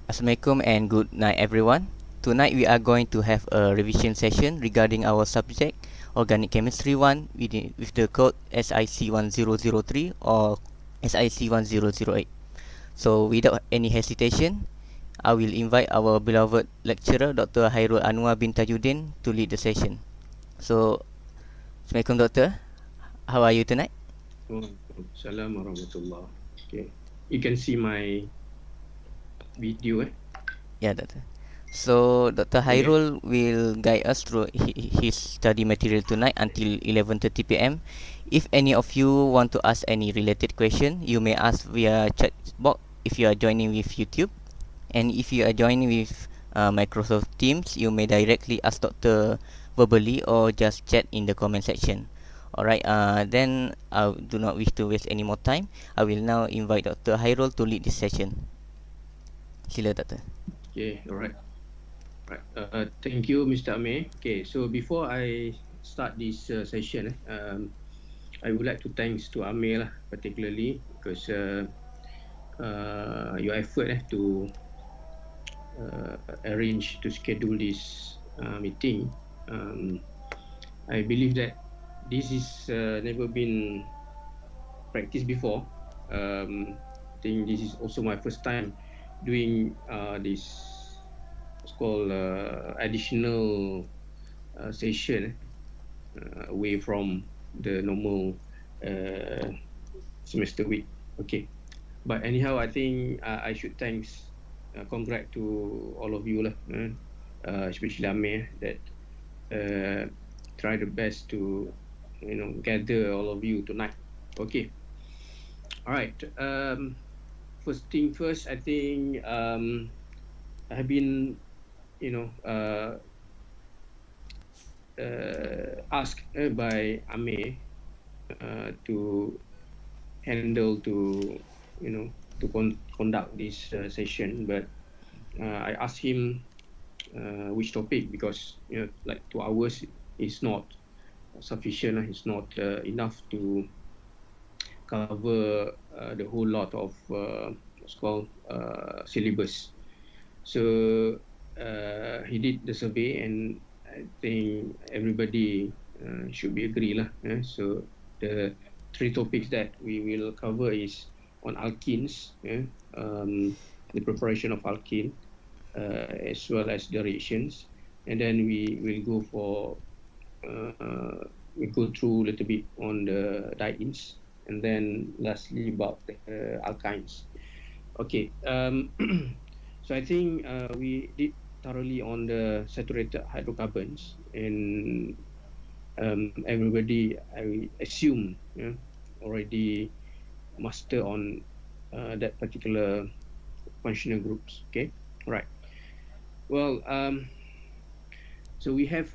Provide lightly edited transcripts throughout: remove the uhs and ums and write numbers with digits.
Assalamualaikum and good night everyone. Tonight we are going to have a revision session regarding our subject Organic Chemistry 1 with the code SIC1003 or SIC1008. So without any hesitation, I will invite our beloved lecturer Dr. HAIRUL ANUAR bin TAJUDDIN to lead the session. So, Assalamualaikum Doctor. How are you tonight? Waalaikumsalam warahmatullah. Okay, you can see my video. Yeah, Doctor. So Dr. Hairul will guide us through his study material tonight until 11:30 p.m. If any of you want to ask any related question, you may ask via chat box if you are joining with YouTube, and if you are joining with Microsoft Teams, you may directly ask Doctor verbally or just chat in the comment section. Alright, then I do not wish to waste any more time. I will now invite Dr. Hairul to lead this session. Sila, Doctor. Okay, alright. Right. Thank you, Mr. Amir. Okay, so before I start this session, I would like to thanks to Amir particularly because your effort to arrange to schedule this meeting. I believe that this is never been practiced before. I think this is also my first time doing this. It's called additional session away from the normal semester week. Okay, but anyhow, I think I should thanks, congrats to all of you lah, especially Amir that try the best to gather all of you tonight. Okay, all right. First thing first, I think I have been asked by Amir to handle to conduct this session, but I asked him which topic because like 2 hours is not sufficient. It's not enough to cover the whole lot of what's called syllabus. So he did the survey, and I think everybody should be agree lah. So the 3 topics that we will cover is on alkenes, the preparation of alkene, as well as the reactions, and then we will go for we go through a little bit on the dienes, and then lastly about the alkynes. Okay. So I think we did thoroughly on the saturated hydrocarbons, and everybody, I assume, already master on that particular functional groups. Okay, right. Well, so we have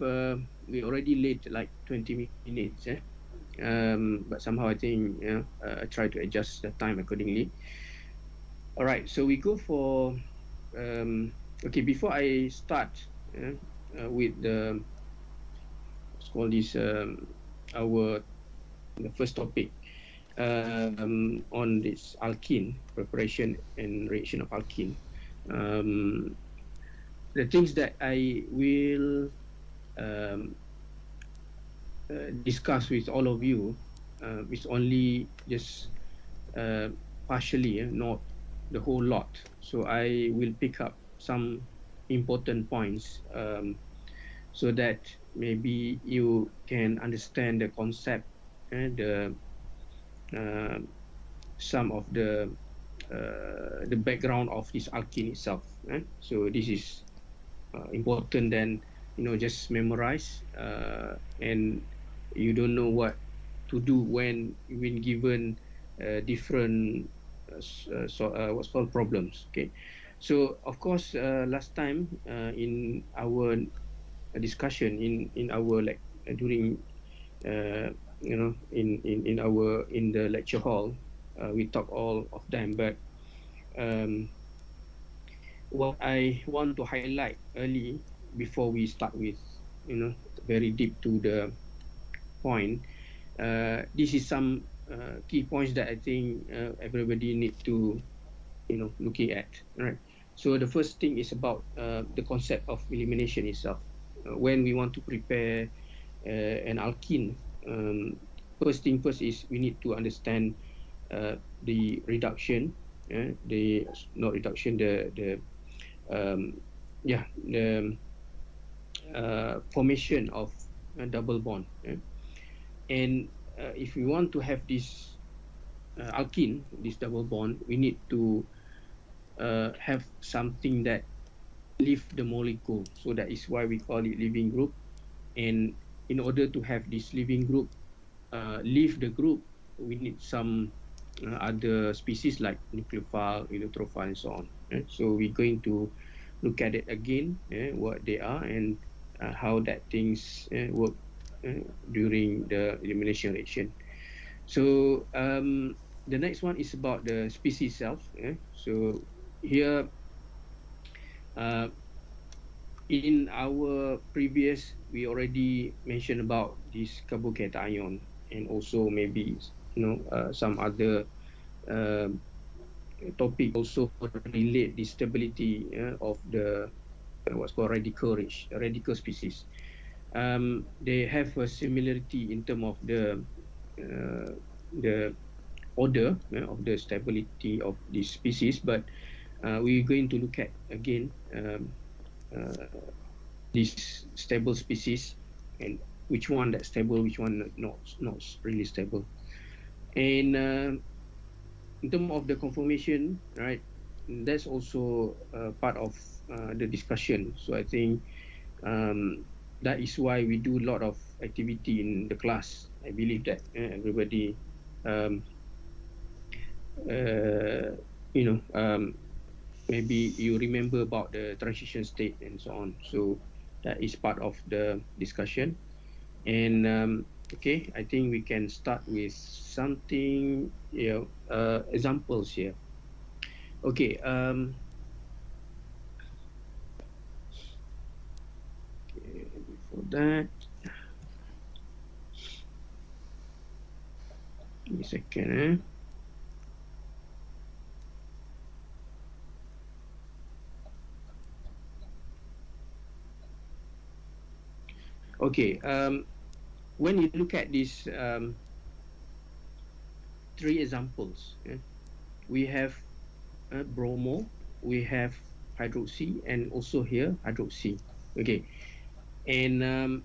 we already late like 20 minutes, but somehow I think I try to adjust the time accordingly. All right, so we go for okay. Before I start with the let's call this the first topic on this alkene preparation and reaction of alkene. The things that I will discuss with all of you is only just partially, not the whole lot. So I will pick up some important points so that maybe you can understand the concept and some of the background of this alkene itself. So this is important than just memorize and you don't know what to do when given different what's called problems. Okay, so of course last time in our discussion in our during in the lecture hall, we talk all of them, but what I want to highlight early before we start with very deep to the point, this is some key points that I think everybody need to looking at, right? So the first thing is about the concept of elimination itself. When we want to prepare an alkene, first thing first is we need to understand the reduction, the not reduction, the the formation of a double bond. And if we want to have this alkene, this double bond, we need to have something that leave the molecule. So that is why we call it leaving group. And in order to have this leaving group leave the group, we need some other species like nucleophile, electrophile, and so on. So we're going to look at it again, what they are and how that things work during the elimination reaction. So the next one is about the species itself. So here, in our previous, we already mentioned about this carbocation and also maybe some other topic also relate the stability of the what's called radical species. They have a similarity in terms of the order of the stability of this species, but we're going to look at again this stable species and which one that's stable, which one not really stable. And in terms of the conformation, right, that's also part of the discussion. So I think that is why we do a lot of activity in the class. I believe that everybody maybe you remember about the transition state and so on. So that is part of the discussion. And okay, I think we can start with something, examples here. Okay. Before that, give me a second. Okay. When you look at these three examples, we have bromo, we have hydroxy, and also here hydroxy. Okay. And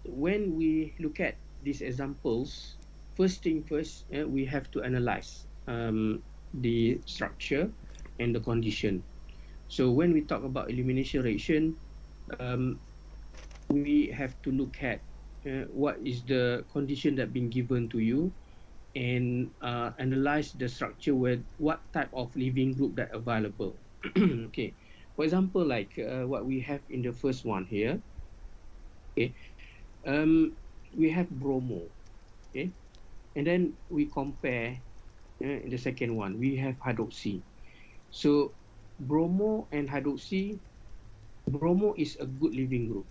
when we look at these examples, first thing first, we have to analyze the structure and the condition. So when we talk about elimination reaction, we have to look at what is the condition that been given to you and analyze the structure with what type of living group that available. Okay, for example, like what we have in the first one here. Okay, we have bromo. Okay, and then we compare in the second one we have hydroxy. So bromo and hydroxy, bromo is a good living group,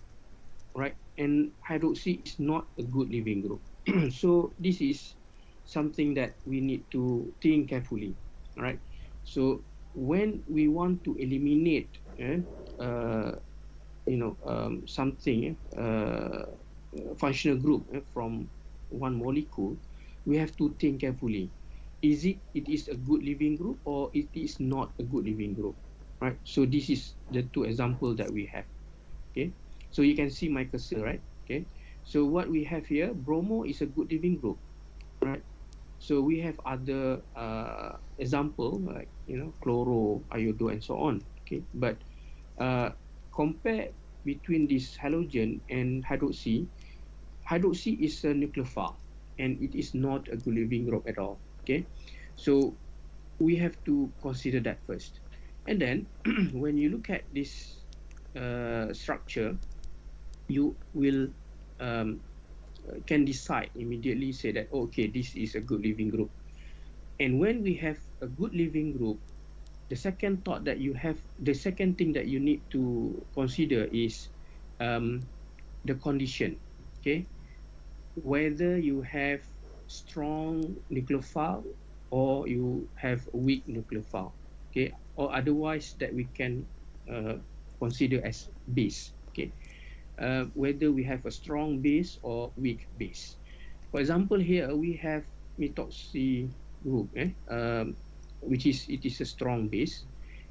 right? And hydroxy is not a good living group. So this is something that we need to think carefully, right? So when we want to eliminate something functional group from one molecule, we have to think carefully. It is a good living group or it is not a good living group, right? So this is the two examples that we have. Okay, so you can see my cursor, right? Okay, so what we have here, bromo is a good living group, right? So we have other example like chloro, iodo, and so on. Okay, but compare between this halogen and hydroxy, hydroxy is a nucleophile and it is not a good living group at all. Okay, so we have to consider that first. And then when you look at this structure, you will can decide immediately, say that, oh, okay, this is a good living group. And when we have a good living group, the second thought that you have, the second thing that you need to consider is the condition. Okay, whether you have strong nucleophile or you have weak nucleophile. okay, or otherwise that we can consider as base, okay. Whether we have a strong base or weak base. For example, here we have methoxy group, which is a strong base,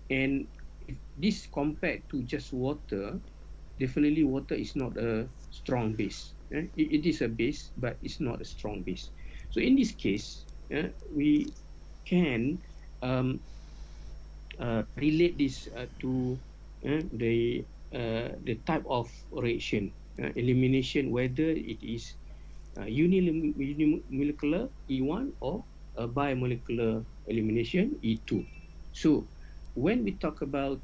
and if this compared to just water, definitely water is not a strong base. It is a base, but it's not a strong base. So in this case, we can relate this to the type of reaction elimination, whether it is unimolecular E1 or a bimolecular elimination E2. So when we talk about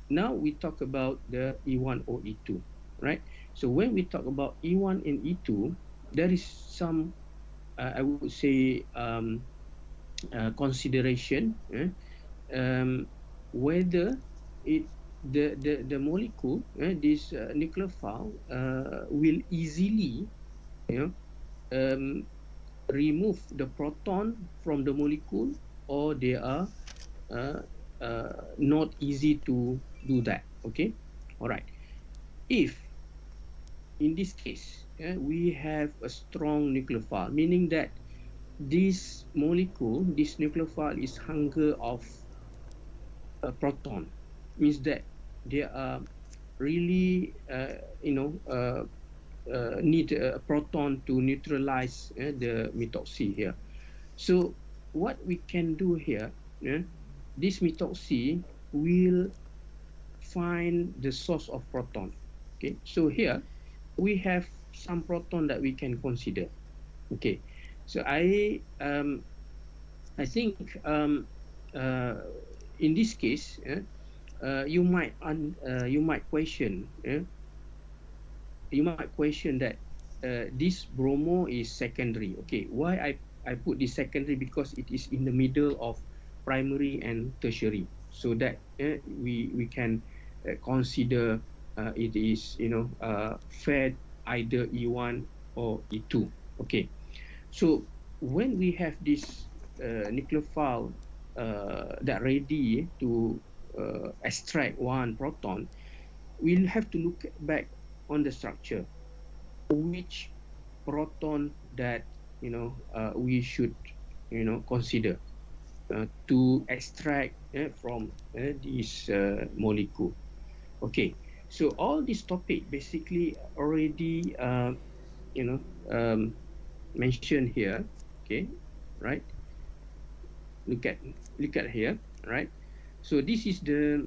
now we talk about the E1 or E2, right? So when we talk about E1 and E2, there is some I would say consideration, whether it the molecule, this nucleophile will easily, you know, remove the proton from the molecule, or they are not easy to do that. Okay, all right. If in this case we have a strong nucleophile, meaning that this molecule, this nucleophile is hunger of a proton, means that they are really need a proton to neutralize the methoxy here. So what we can do here, this methoxy will find the source of proton. Okay, so here we have some proton that we can consider. Okay, so I think in this case, you might question, that this bromo is secondary. Okay, why I put this secondary? Because it is in the middle of primary and tertiary, so that we can consider it is fed either E1 or E2. Okay, so when we have this nucleophile that ready to extract one proton, we'll have to look back on the structure, which proton that we should consider to extract from this molecule. Okay, so all this topic basically already mentioned here. Okay, right? Look at here, right? So this is the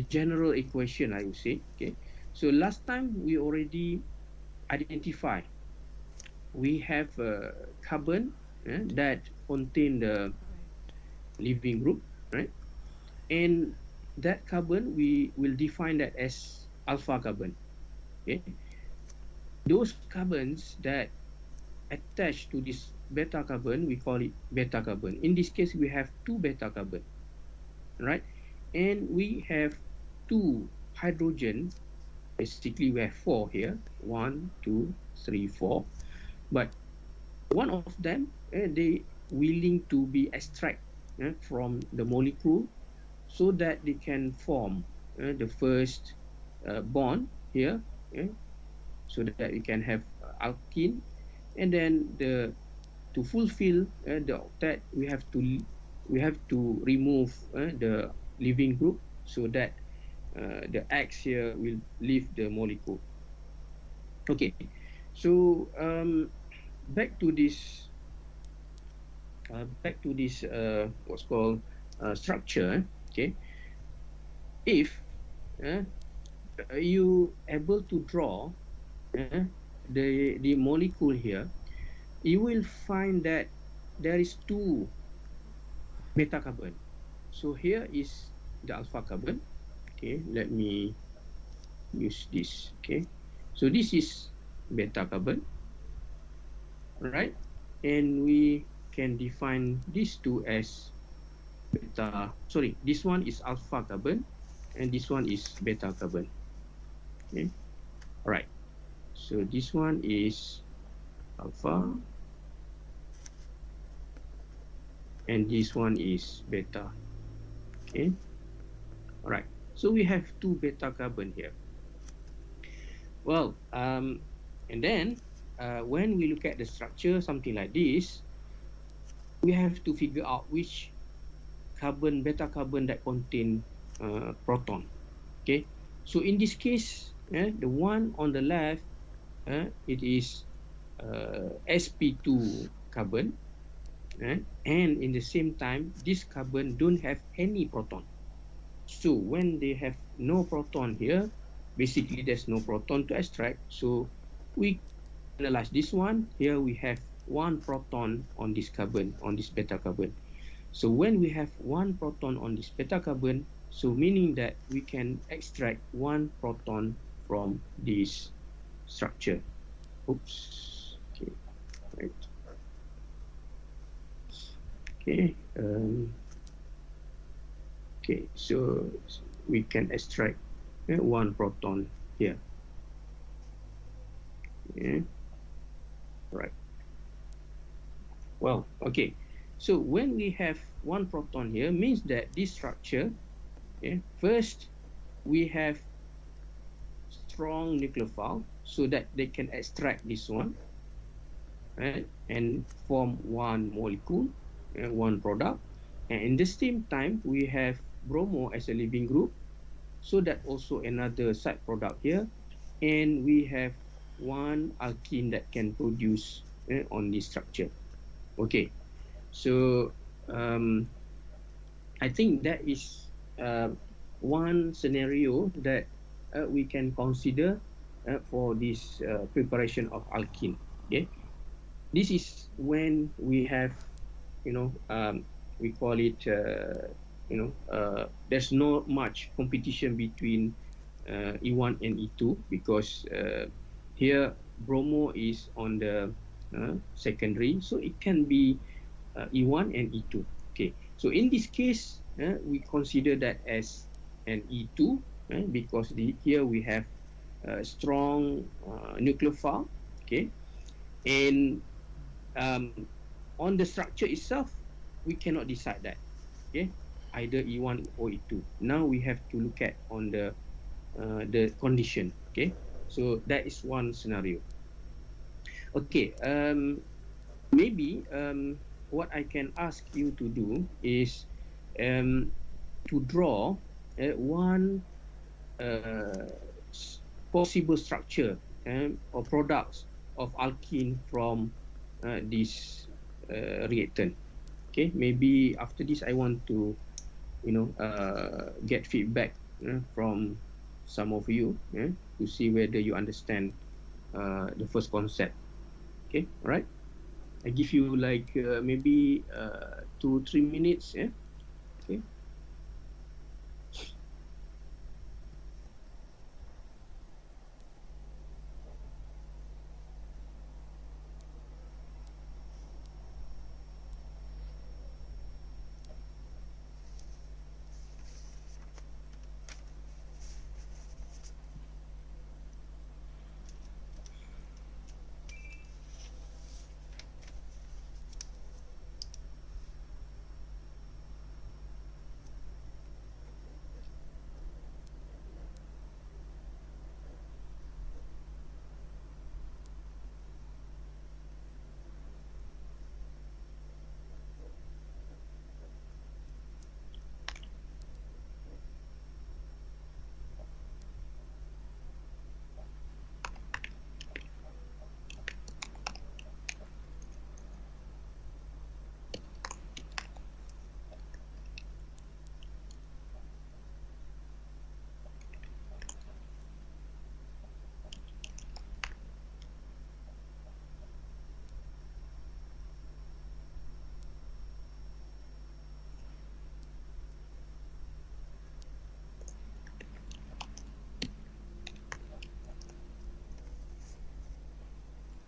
general equation, I would say. Okay, so last time we already identified we have a carbon that contain the living group, right? And that carbon we will define that as alpha carbon. Okay, those carbons that attach to this beta carbon, we call it beta carbon. In this case, we have two beta carbon, right? And we have two hydrogen. Basically, we have four here. 1, 2, 3, 4. But one of them, they willing to be extract from the molecule, so that they can form the first bond here, so that we can have alkene, and then to fulfill the octet, we have to remove the leaving group, so that the X here will leave the molecule. Okay, so back to this what's called structure. Okay, if you able to draw the molecule here, you will find that there is two beta carbon. So here is the alpha carbon. Okay, let me use this. Okay, so this is beta carbon, right? And we can define these two as this one is alpha carbon and this one is beta carbon. Okay, all right, so this one is alpha and this one is beta. Okay, all right. So we have two beta carbon here. Well, and then when we look at the structure, something like this, we have to figure out which carbon, beta carbon that contain proton. Okay, so in this case, the one on the left, it is sp2 carbon, and in the same time, this carbon don't have any proton. So when they have no proton here, basically there's no proton to extract. So we analyze this one. Here we have one proton on this carbon, on this beta carbon. So when we have one proton on this beta carbon, so meaning that we can extract one proton from this structure. Oops. Okay. Right. Okay. Okay. So we can extract one proton here. Yeah. Right. Well, okay. So when we have one proton here, means that this structure, first we have strong nucleophile so that they can extract this one, right, and form one molecule, one product. And in the same time, we have bromo as a leaving group, so that also another side product here, and we have one alkene that can produce on this structure. Okay, so I think that is one scenario that we can consider for this preparation of alkene. Okay, this is when we have, we call it, there's not much competition between E1 and E2, because here bromo is on the secondary, so it can be E1 and E2. Okay, so in this case, we consider that as an E2 because here we have strong nucleophile. Okay, and on the structure itself, we cannot decide that. Okay, either E1 or E2. Now we have to look at on the condition. Okay, so that is one scenario. Okay, maybe what I can ask you to do is to draw one possible structure or products of alkene from this reactant. Okay, maybe after this I want to get feedback from some of you to see whether you understand the first concept. Okay, all right. I give you like maybe 2-3 minutes. Yeah. Okay.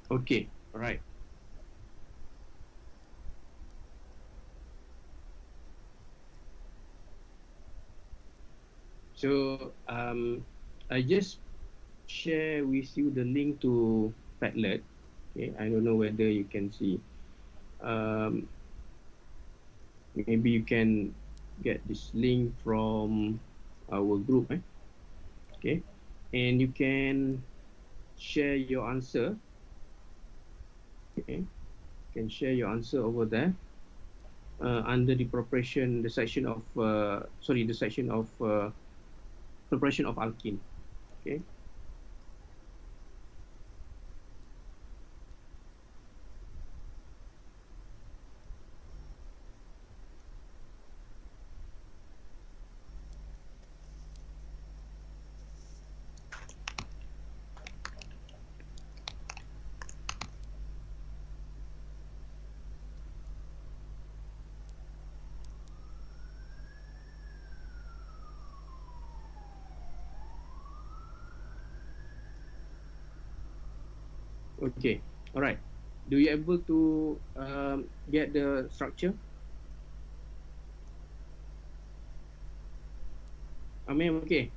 Okay, all right. So I just share with you the link to Padlet. Okay, I don't know whether you can see. Um, maybe you can get this link from our group, okay, and you can share your answer. Okay, you can share your answer over there under the preparation, the section of the section of preparation of alkene. Okay. Okay. All right. Do you able to get the structure? Amir, okay.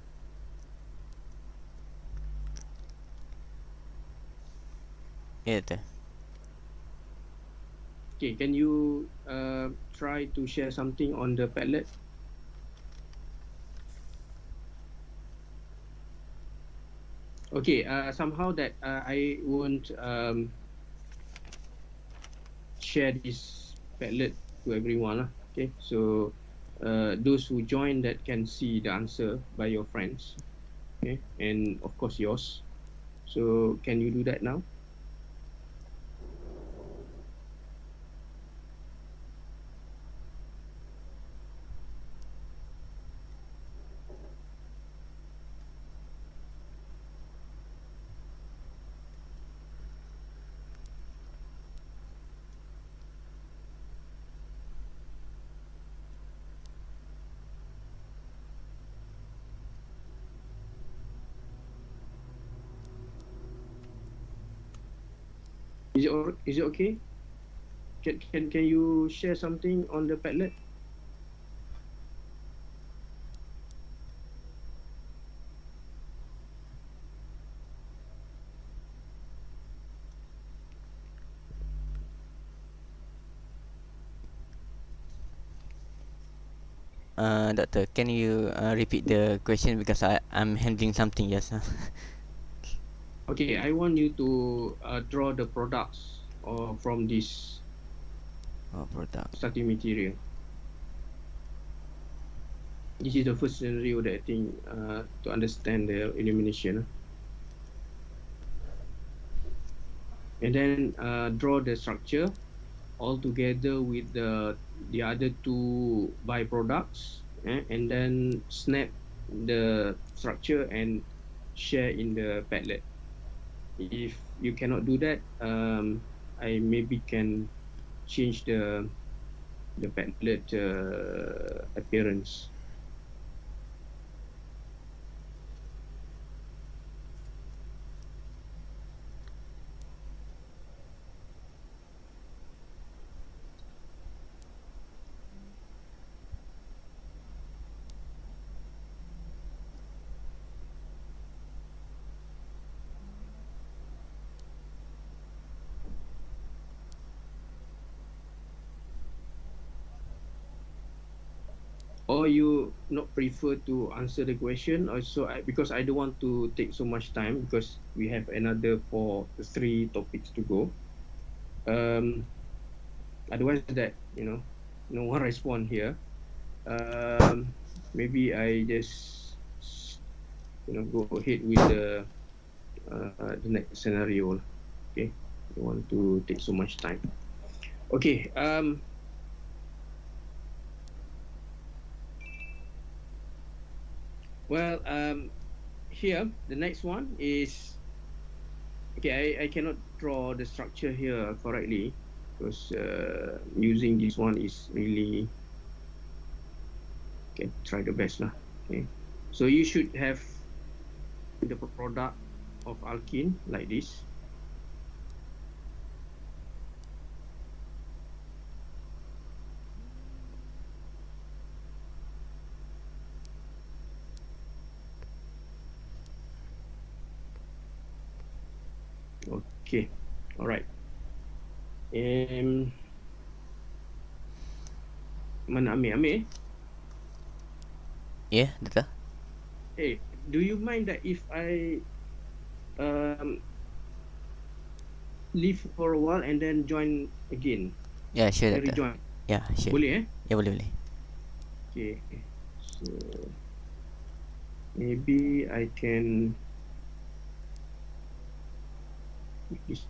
Ya, Doktor. Okay, can you try to share something on the Padlet? Okay, somehow that I won't share this Padlet to everyone. Okay, so those who join that can see the answer by your friends. Okay, and of course yours. So can you do that now? Is it okay? Can you share something on the Padlet? Doctor, can you repeat the question because I'm handling something just now. Okay, I want you to draw the products or from this Oh, product. starting material. This is the first scenario that I think to understand the illumination. And then draw the structure all together with the other two byproducts, and then snap the structure and share in the Padlet. If you cannot do that, I maybe can change the Padlet appearance. Or you not prefer to answer the question also, because I don't want to take so much time because we have another 3 topics to go. Otherwise that no one respond here, maybe I just go ahead with the next scenario. Okay, I don't want to take so much time. Okay. Well, here the next one is, okay, I cannot draw the structure here correctly because using this one is really, okay, try the best lah. Okay, so you should have the product of alkene like this. Okay, all right. Mana Amir? Amir? Yeah, Data. Hey, do you mind that if I leave for a while and then join again? Yeah, sure, I Data. rejoin. Yeah, sure. Boleh Yeah, boleh boleh. Okay. So maybe I can this.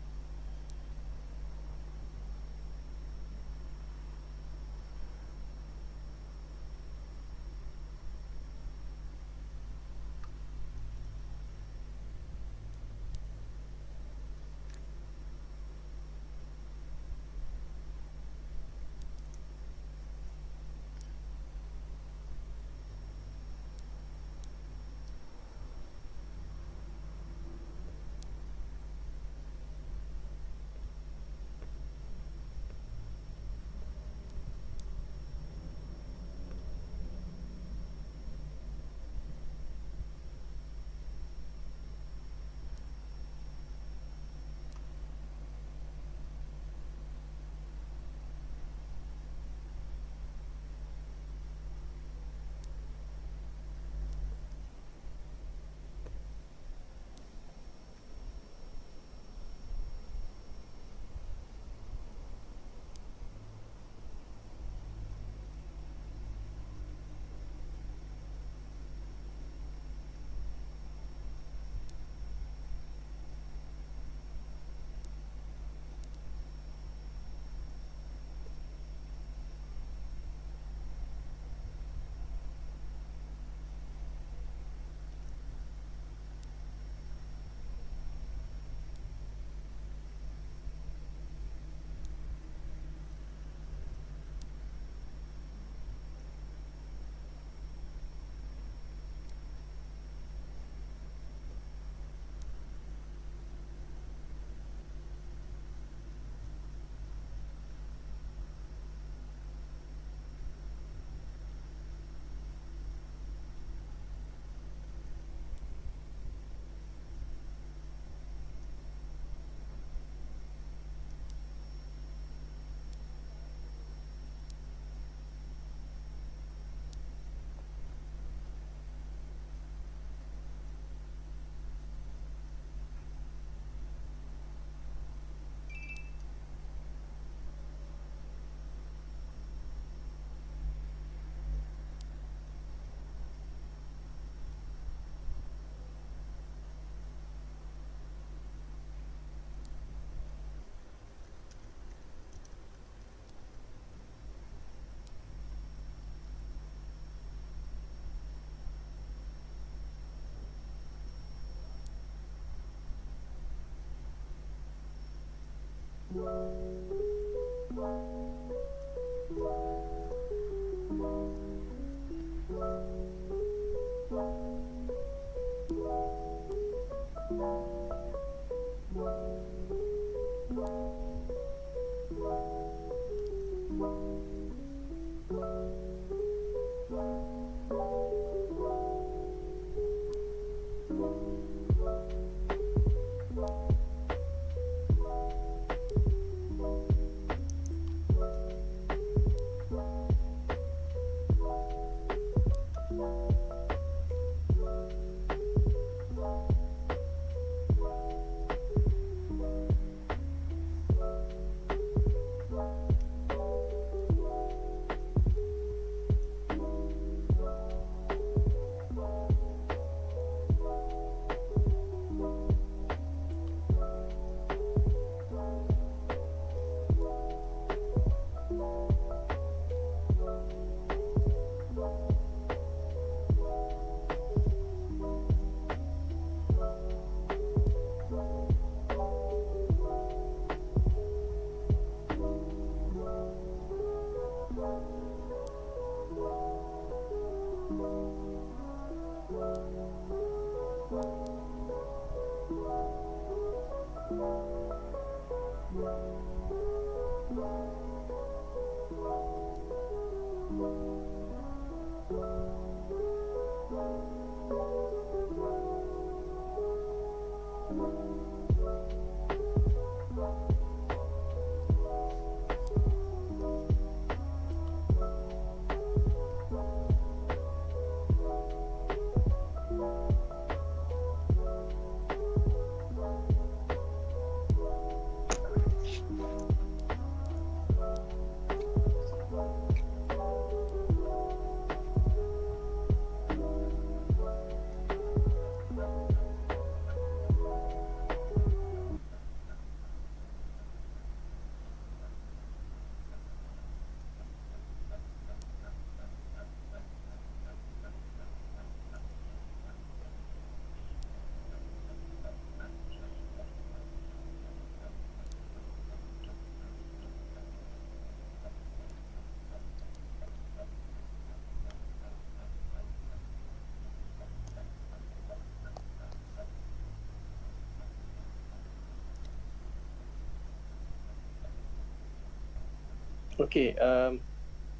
Okay.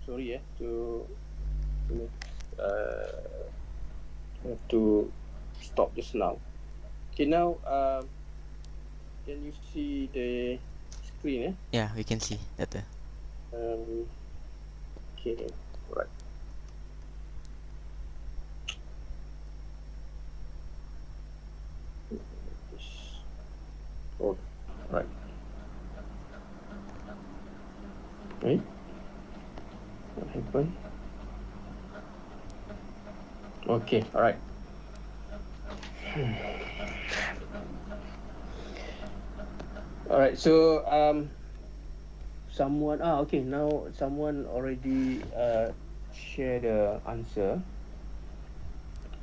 Sorry. To have to stop just now. Okay. Now. Can you see the screen? Yeah, we can see, Doctor. Um. Okay. Right. Oh. Right. Right. What happened? Okay. All right. All right. So someone. Okay. Now someone already share the answer.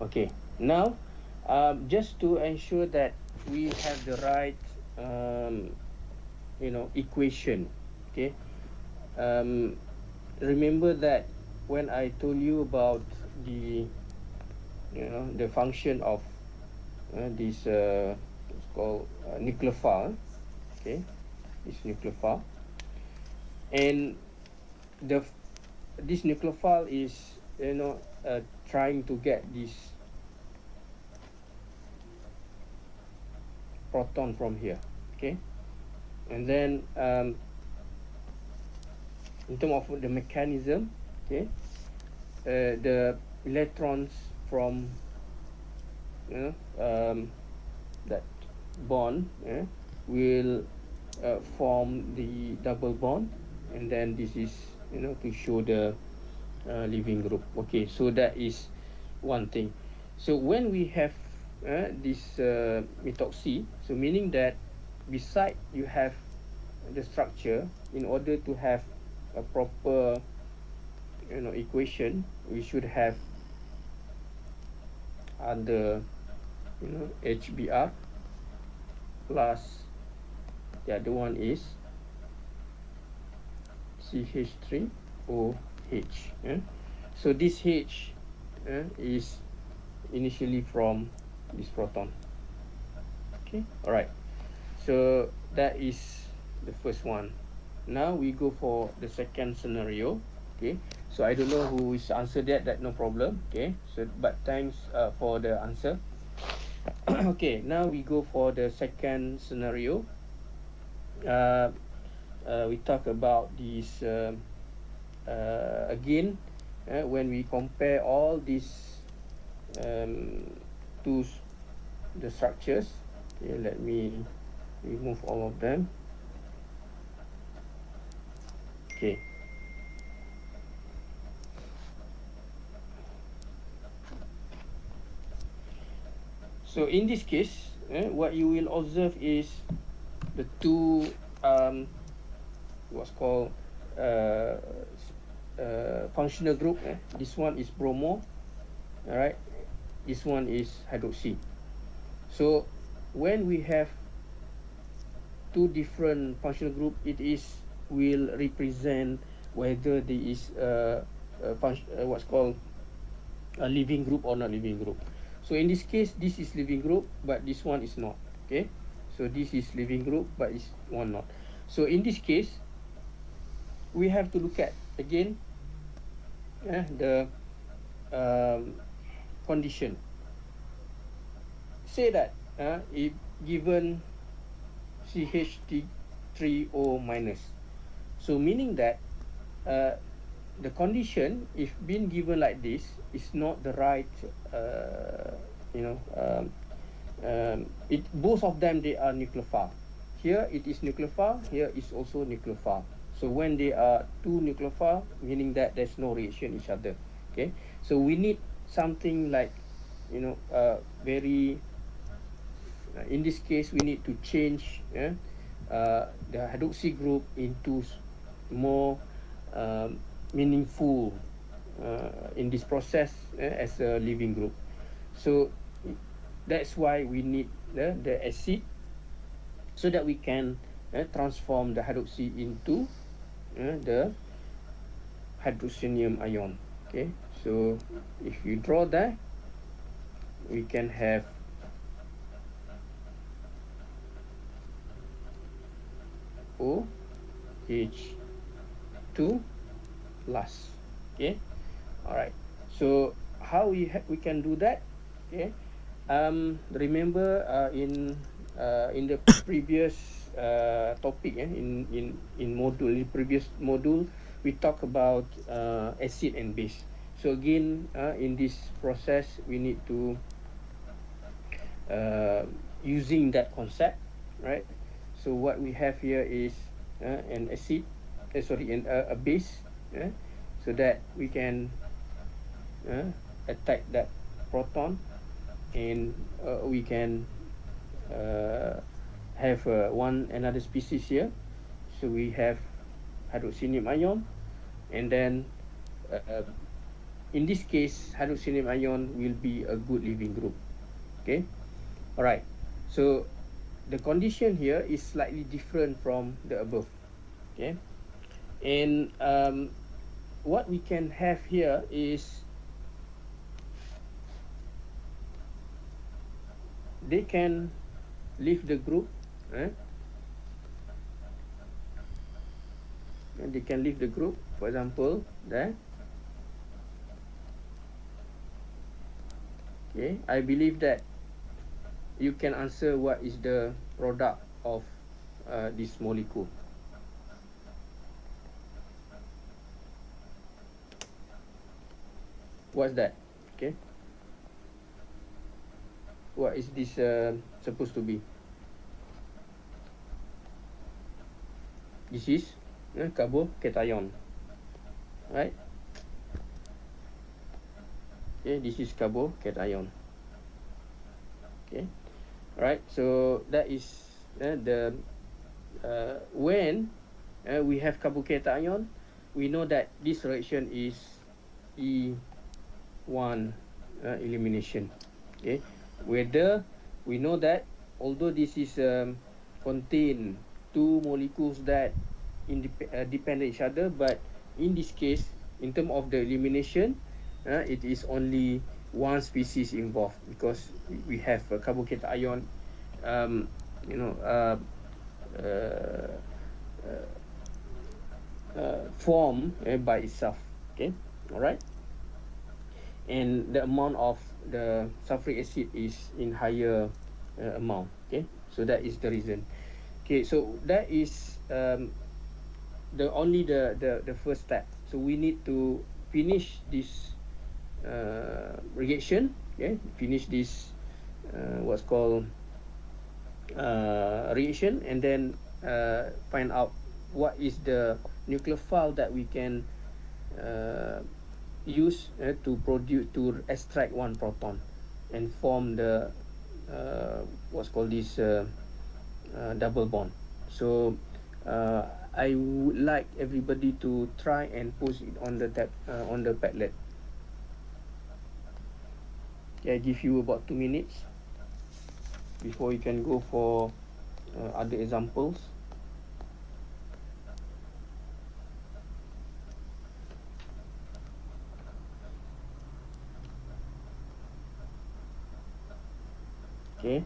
Okay. Now, just to ensure that we have the right, equation. Okay. Um, Remember that when I told you about the function of this it's called nucleophile. Okay, this nucleophile, and the this nucleophile is trying to get this proton from here. Okay, and then in terms of the mechanism, okay, the electrons from that bond will form the double bond, and then this is to show the living group. Okay, so that is one thing. So when we have this methoxy, so meaning that beside you have the structure, in order to have a proper equation, we should have under HBr plus the other one is CH3OH. So this H is initially from this proton. Okay, all right. So that is the first one. Now we go for the second scenario. Okay, so I don't know who is answered that no problem. Okay, so but thanks for the answer. Okay, now we go for the second scenario. We talk about this again when we compare all these to the structures. Okay, let me remove all of them. Okay. So in this case, what you will observe is the two what's called functional group. This one is bromo, all right. This one is hydroxy. So when we have two different functional group, it will represent whether there is what's called a living group or not living group. So in this case, this is living group, but this one is not. Okay, so this is living group, but this one not. So in this case, we have to look at again the condition. Say that if given CH3O minus, so meaning that the condition, if been given like this, is not the right it both of them, they are nucleophile. Here it is nucleophile, here is also nucleophile. So when they are two nucleophile, meaning that there's no reaction each other. Okay, so we need something like very in this case we need to change the hydroxy group into more meaningful in this process as a living group. So that's why we need the acid, so that we can transform the hydroxy into the hydrogenium ion. Okay, so if you draw that, we can have OH2 to last. Okay, all right. So how we can do that? Okay, remember in the previous topic, in module, in previous module, we talk about acid and base. So again, in this process, we need to using that concept, right? So what we have here is an acid, a base, so that we can attack that proton, and we can have one another species here. So we have hydroxynium ion, and then in this case, hydroxynium ion will be a good leaving group. Okay, all right. So the condition here is slightly different from the above. Okay, and what we can have here is they can leave the group, and they can leave the group. For example, there. Okay, I believe that you can answer what is the product of this molecule. What's that? Okay, what is this supposed to be? This is carbocation, right? Okay, this is carbocation. Okay, right. So that is the when we have carbocation, we know that this reaction is E1 elimination. Okay, whether we know that although this is contain two molecules that depend on each other, but in this case, in terms of the elimination, it is only one species involved, because we have a carbocation ion, form by itself. Okay, all right. And the amount of the sulfuric acid is in higher amount. Okay, so that is the reason. Okay, so that is the first step. So we need to finish this reaction. Okay, finish this what's called reaction, and then find out what is the nucleophile that we can use to extract one proton and form the what's called this double bond. So I would like everybody to try and post it on the Padlet. Okay, I give you about 2 minutes before you can go for other examples. Okay.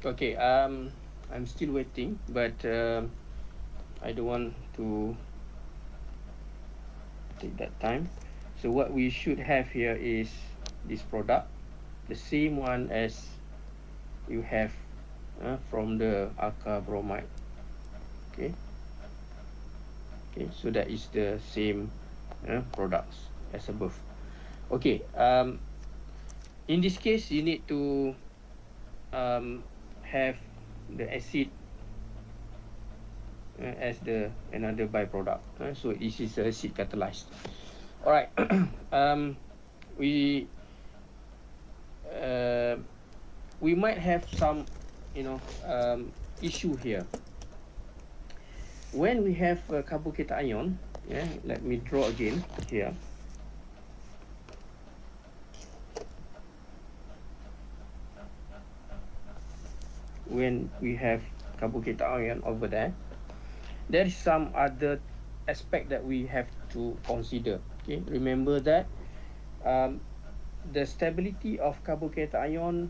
Okay, I'm still waiting, but I don't want to take that time. So what we should have here is this product, the same one as you have from the alka bromide. Okay. Okay, so that is the same products as above. Okay, in this case, you need to have the acid as the another byproduct. So this is acid catalyzed. All right. We might have some, issue here. When we have a carbocation ion, let me draw again here. When we have carbocation ion over there, there is some other aspect that we have to consider. Okay, remember that the stability of carbocation ion,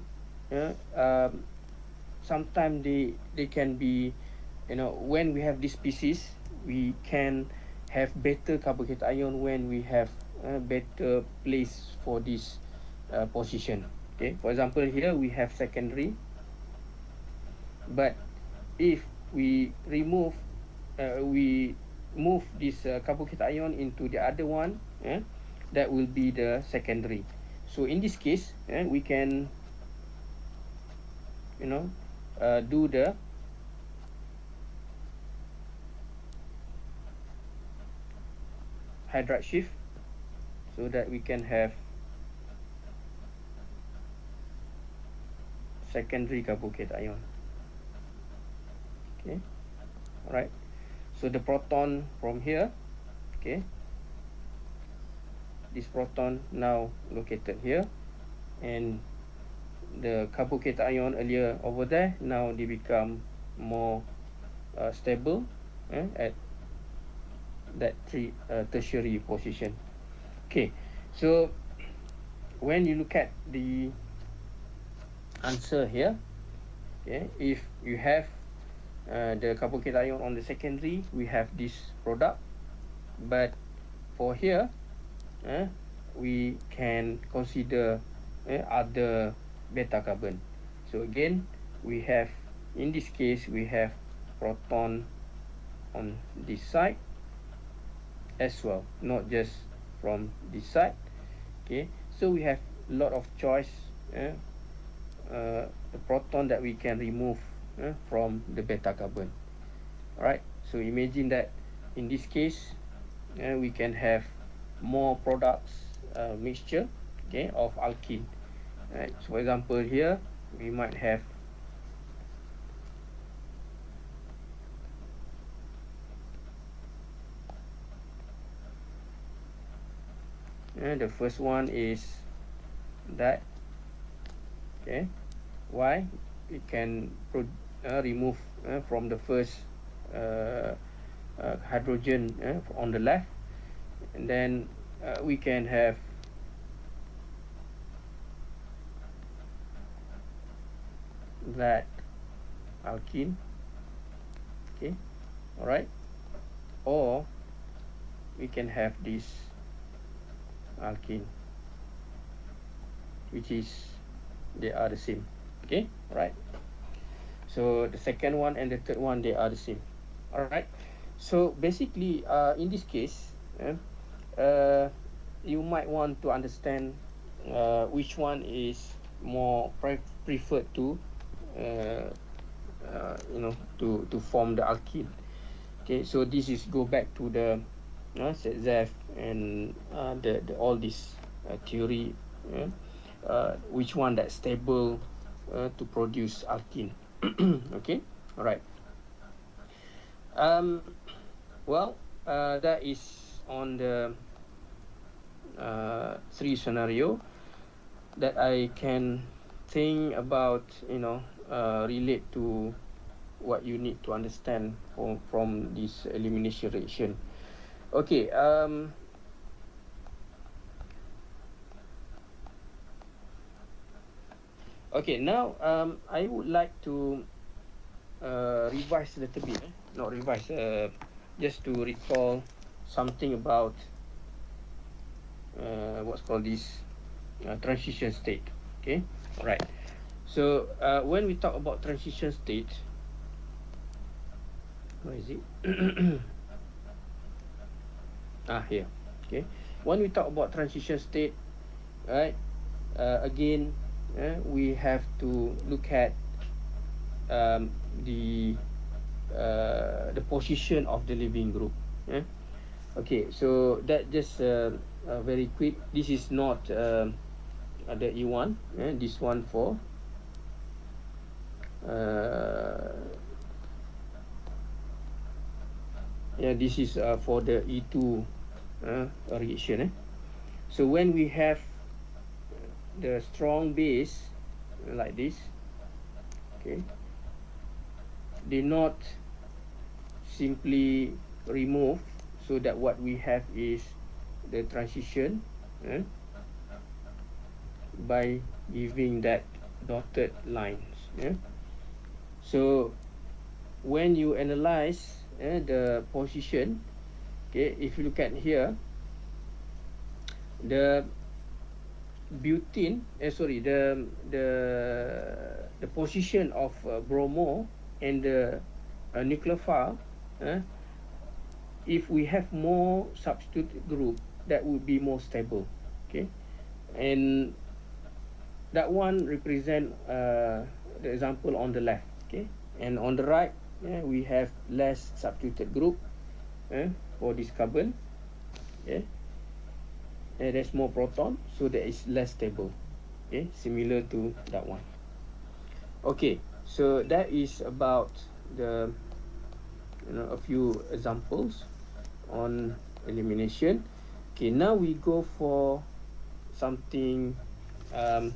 sometimes they can be, when we have this species, we can have better carbocation ion when we have a better place for this position. Okay, for example, here we have secondary, but if we move this carbocation ion into the other one, that will be the secondary. So in this case, we can do the hydride shift so that we can have secondary carbocation ion. Okay, all right. So the proton from here, okay, this proton now located here, and the carbocation ion earlier over there, now they become more stable at that tertiary position. Okay, so when you look at the answer here, okay, if you have the carbocation ion on the secondary, we have this product, but for here, we can consider other beta carbon. So again, we have, in this case, we have proton on this side as well, not just from this side. Okay, so we have a lot of choice, the proton that we can remove from the beta carbon. Alright, so imagine that in this case, we can have more products mixture, okay, of alkene. Right, so for example here we might have the first one is that, okay, why it can remove from the first hydrogen on the left, and then we can have that alkene. Okay, all right, or we can have this alkene, which is, they are the same. Okay, all right, so the second one and the third one, they are the same. All right, so basically in this case, you might want to understand which one is more preferred to to form the alkene. Okay, so this is go back to the ZF and the all this theory, which one that's stable to produce alkene. Okay, all right. Well, that is on the 3 scenario that I can think about, relate to what you need to understand from this elimination reaction. Okay, okay, now I would like to revise a little bit, not revise, just to recall something about what's called this transition state. Okay, all right. So when we talk about transition state, where is it? Here. Okay, when we talk about transition state, right, again, we have to look at the the position of the leaving group. Okay, so that just very quick. This is not the E1. This one for this is for the E2 reaction. So when we have the strong base like this, okay, they not simply remove, so that what we have is the transition by giving that dotted lines. So when you analyze the position, okay, if you look at here, the butene, the position of bromo and the nucleophile, if we have more substitute group, that would be more stable. Okay, and that one represent the example on the left. Okay, and on the right, we have less substituted group for this carbon. Okay, and there's more proton, so that is less stable. Okay, similar to that one. Okay, so that is about the a few examples on elimination. Okay, now we go for something I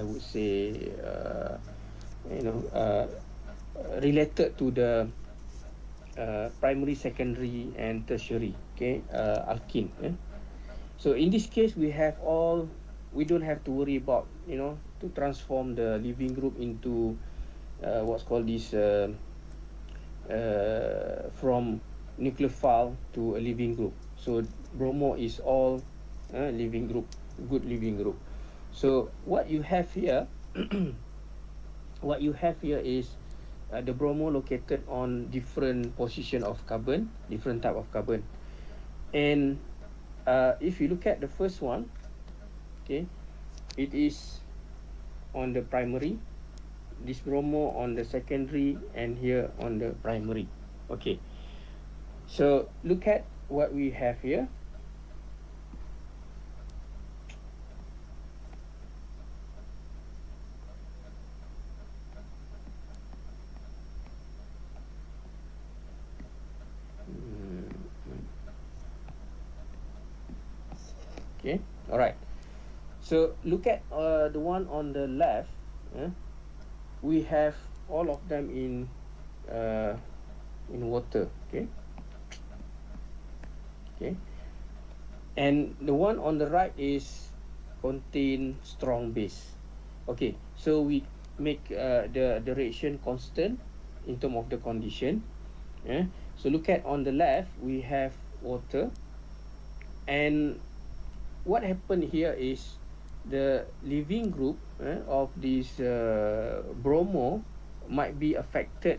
would say related to the primary, secondary, and tertiary. Okay, alkene. So in this case, we don't have to worry about to transform the leaving group into what's called this from nucleophile to a leaving group. So bromo is all leaving group, good leaving group. So what you have here, is the bromo located on different position of carbon, different type of carbon. And if you look at the first one, okay, it is on the primary, this bromo on the secondary, and here on the primary. Okay, so look at what we have here. Okay, all right. So look at the one on the left. We have all of them in water. Okay. Okay. And the one on the right is contain strong base. Okay. So we make the reaction constant in terms of the condition. So look at on the left, we have water, and what happened here is the leaving group of this bromo might be affected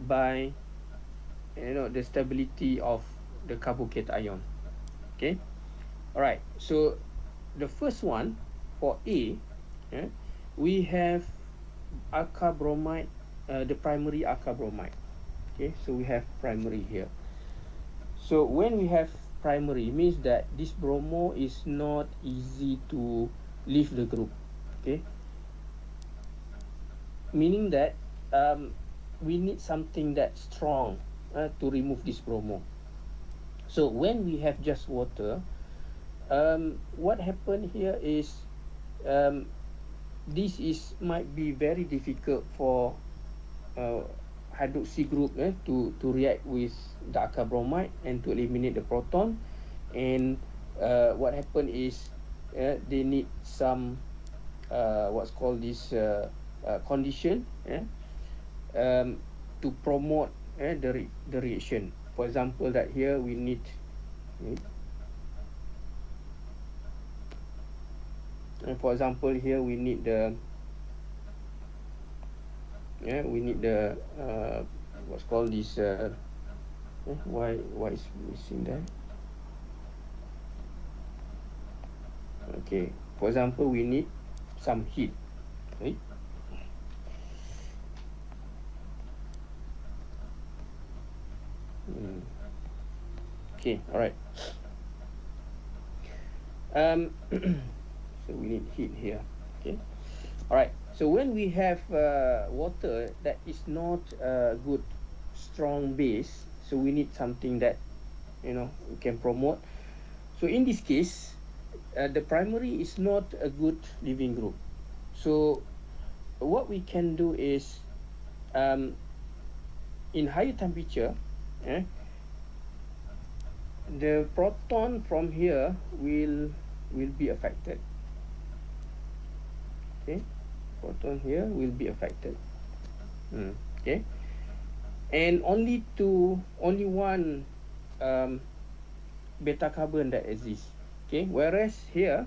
by the stability of the carbocation. Okay, all right. So the first one for A, we have alka bromide, the primary alka bromide. Okay, so we have primary here. So when we have primary, means that this bromo is not easy to leave the group. Okay, meaning that we need something that's strong to remove this bromo. So when we have just water, what happened here is this might be very difficult for hydroxy group to react with the alka bromide and to eliminate the proton. And what happened is they need some what's called this condition to promote the reaction. For example, that here we need for example here we need the what's called this why is missing there. Okay, for example, we need some heat, right? Okay, all right. So we need heat here. Okay, all right. So when we have water that is not a good strong base, so we need something that we can promote. So in this case, the primary is not a good living group. So what we can do is, in higher temperature, the proton from here will be affected. Okay, proton here will be affected. Okay, and only one beta carbon that exists. Okay, whereas here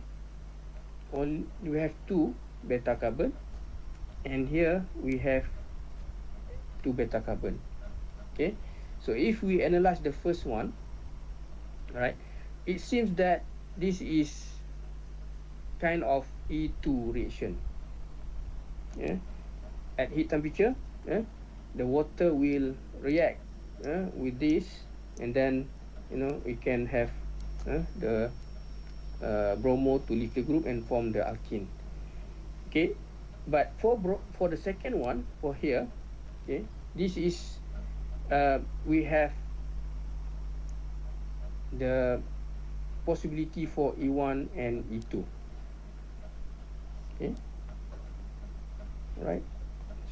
we have two beta carbon, and here we have two beta carbon. Okay, so if we analyze the first one, right, it seems that this is kind of E2 reaction. At heat temperature, the water will react with this, and then we can have the bromo to leave the group and form the alkene. Okay, but for the second one, for here, okay, this is we have the possibility for E1 and E2. Okay, right,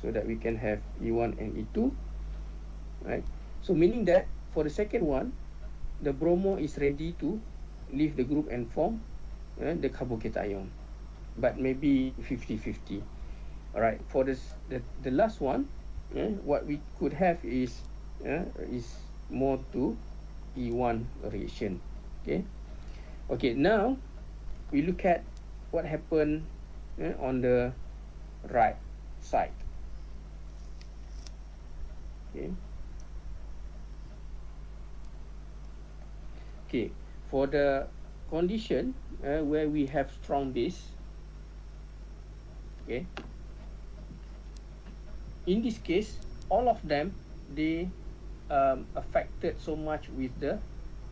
so that we can have E1 and E2, right? So meaning that for the second one, the bromo is ready to leave the group and form the carbocation, but maybe 50-50. All right, for the last one, what we could have is more to E1 reaction. Okay, now we look at what happened on the right side. Okay, for the condition where we have strong base, okay, in this case, all of them, they affected so much with the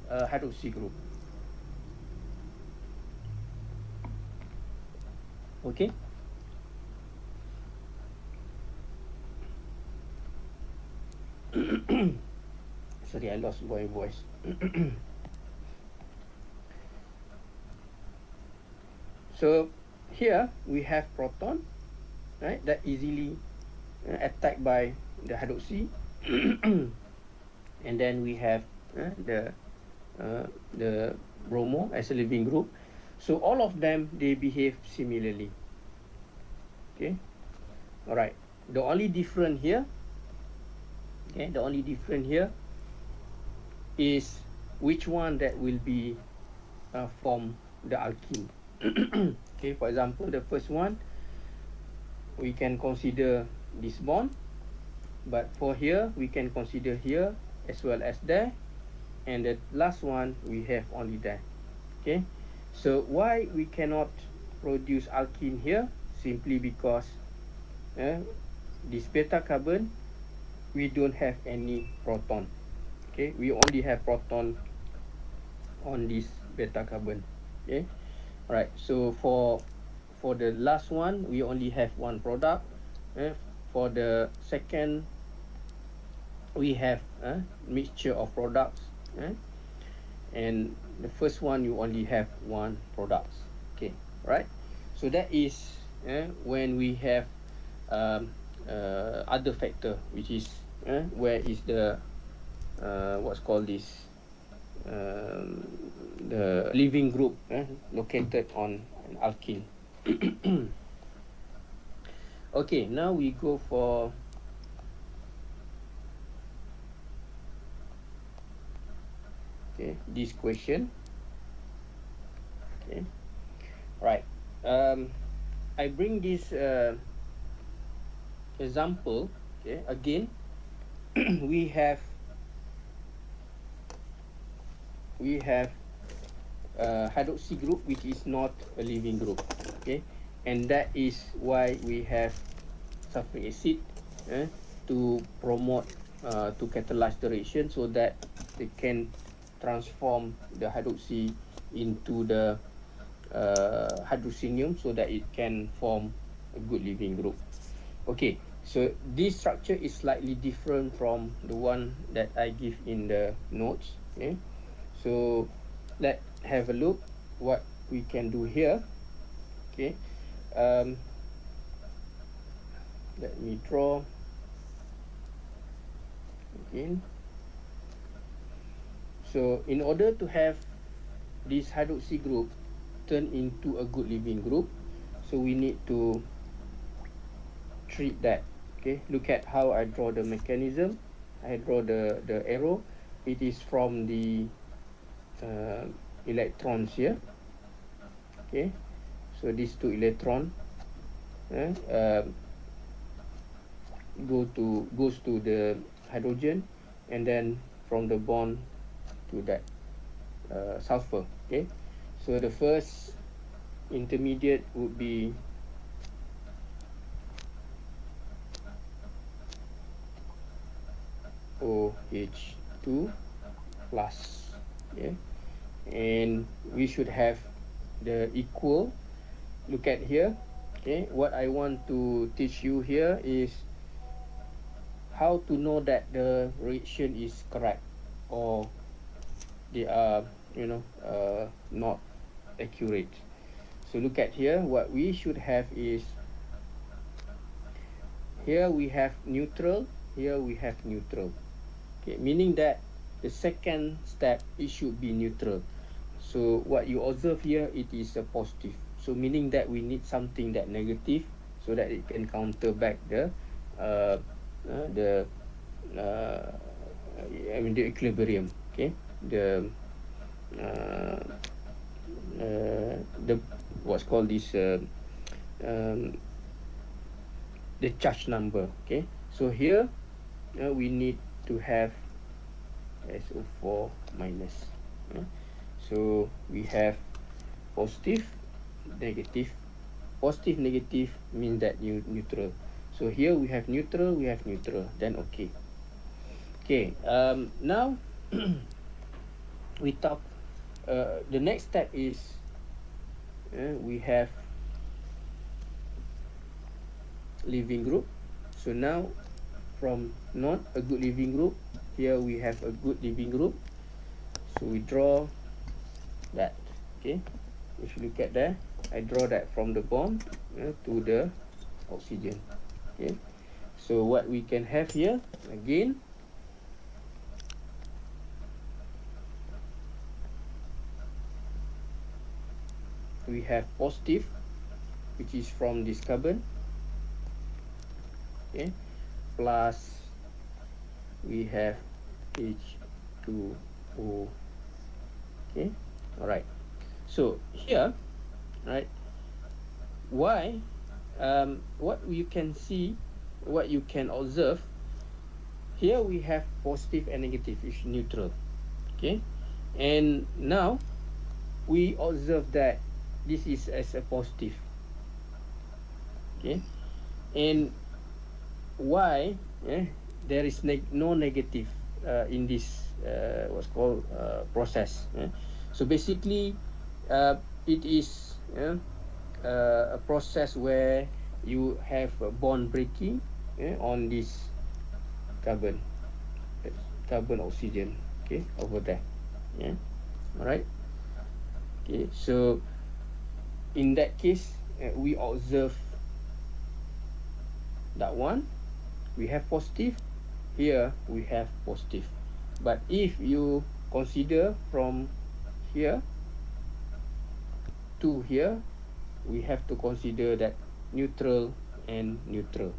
hydroxy group. Okay, sorry, I lost my voice. So here we have proton, right, that easily attacked by the hydroxy, and then we have the bromo as a living group. So all of them, they behave similarly. Okay, all right. The only difference here, is which one that will be form the alkene. Okay, for example, the first one, we can consider this bond, but for here we can consider here as well as there, and the last one we have only there. Okay, so why we cannot produce alkene here? Simply because this beta carbon, we don't have any proton. Okay, we only have proton on this beta carbon. Okay, all right, so for the last one, we only have one product. For the second, we have mixture of products, and the first one, you only have one product. Okay, right, so that is when we have other factor, which is where is the what's called this the living group located on an alkene. Okay, now we go for this question. Okay, right. I bring this example. Okay, again, we have hydroxy group, which is not a living group. Okay, and that is why we have sulfuric acid to promote to catalyze the reaction so that they can transform the hydroxy into the hydrocinium so that it can form a good leaving group. Okay, so this structure is slightly different from the one that I give in the notes. Okay, so let's have a look what we can do here. Okay, let me draw again. So in order to have this hydroxy group turn into a good leaving group, so we need to treat that. Okay, look at how I draw the mechanism. I draw the arrow. It is from the electrons here. Okay, so these two electron goes to the hydrogen, and then from the bond to that sulfur. Okay, so the first intermediate would be OH2 plus. Okay, and we should have the equal. Look at here. Okay, what I want to teach you here is how to know that the reaction is correct or they are not accurate. So look at here, what we should have is, here we have neutral, here we have neutral. Okay, meaning that the second step, it should be neutral. So what you observe here, it is a positive. So meaning that we need something that negative so that it can counter back the equilibrium. Okay, the what's called this the charge number. Okay, so here we need to have SO4 minus. So we have positive, negative. Positive, negative means that neutral. So here we have neutral, then okay. Okay, now we talk, the next step is we have leaving group. So now from not a good leaving group, here we have a good leaving group. So we draw that. Okay, if you look at there, I draw that from the bond to the oxygen. Okay, so what we can have here again, we have positive, which is from this carbon. Okay, plus we have H2O. Okay, all right. So here, right, why what you can see, what you can observe here, we have positive and negative, is neutral. Okay, and now we observe that this is as a positive. Okay, and why there is no negative in this what's called process. So basically it is a process where you have a bond breaking on this carbon oxygen, okay, over there. All right. Okay, so in that case we observe that one, we have positive, here we have positive. But if you consider from here to here, we have to consider that neutral and neutral.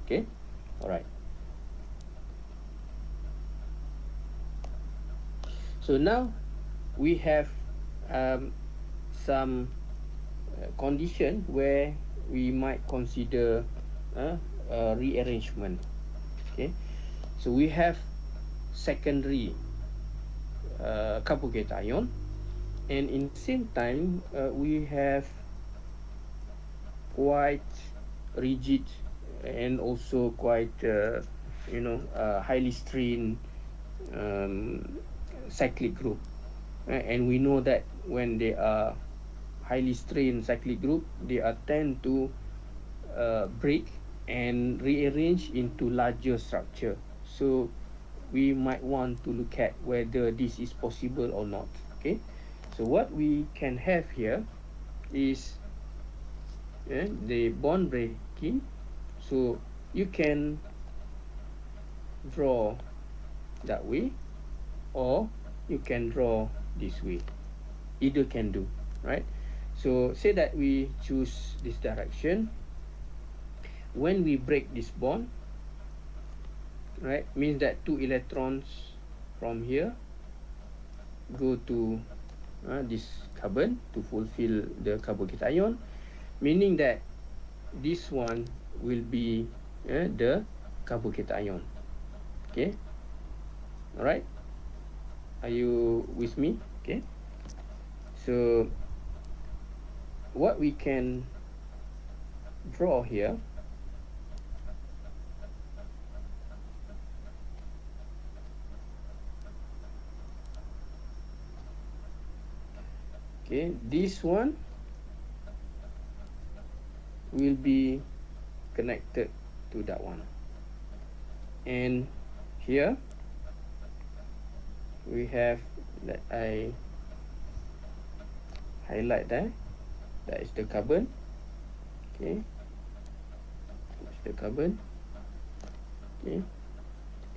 Okay, all right. So now we have some condition where we might consider rearrangement. Okay, so we have secondary carbocation, and in the same time we have quite rigid and also quite highly strained cyclic group, right? And we know that when they are highly strained cyclic group, they are tend to break and rearrange into larger structure. So we might want to look at whether this is possible or not. Okay, so what we can have here is the bond breaking. So you can draw that way, or you can draw this way. Either can do, right? So say that we choose this direction. When we break this bond, right, means that 2 electrons from here go to this carbon to fulfill the carbocation, meaning that this one will be the carbocation. Okay, all right, are you with me? Okay, so what we can draw here, okay, this one will be connected to that one, and here we have, that I highlight there, that is the carbon. Okay, that's the carbon. Okay,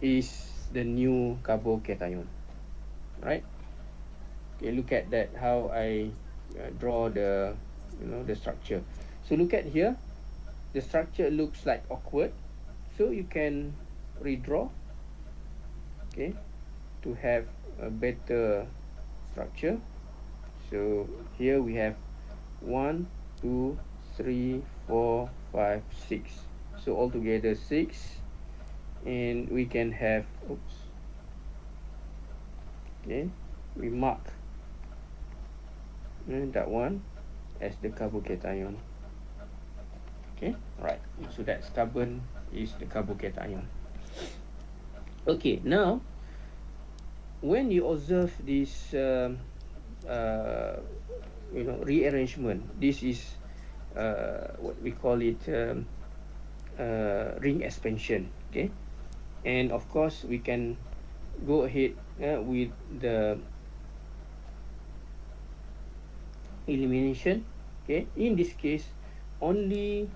is the new carbocation, right? Okay, look at that, how I draw the the structure. So look at here, the structure looks like awkward, so you can redraw, okay, to have a better structure. So here we have 1, 2, 3, 4, 5, 6. So altogether 6, and we can have, okay, we mark that one as the carbocation. Okay, right. So that's carbon is the carbocation. Okay, now when you observe this rearrangement, this is what we call it ring expansion. Okay, and of course we can go ahead with the elimination. Okay, in this case only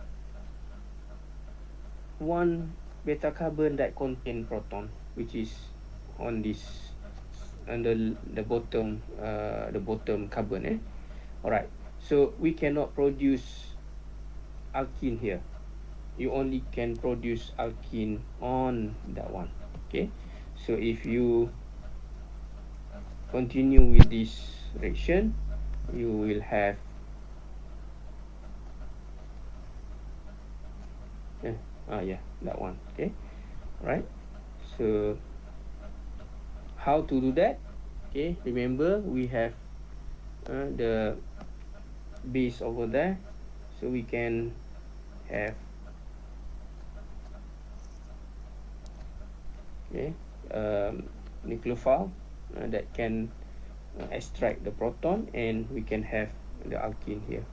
one beta carbon that contain proton, which is on this, under the bottom carbon. All right, so we cannot produce alkene here. You only can produce alkene on that one. Okay, so if you continue with this reaction, you will have that one. Okay, right. So how to do that? Okay, remember we have the base over there, so we can have nucleophile that can extract the proton, and we can have the alkene here.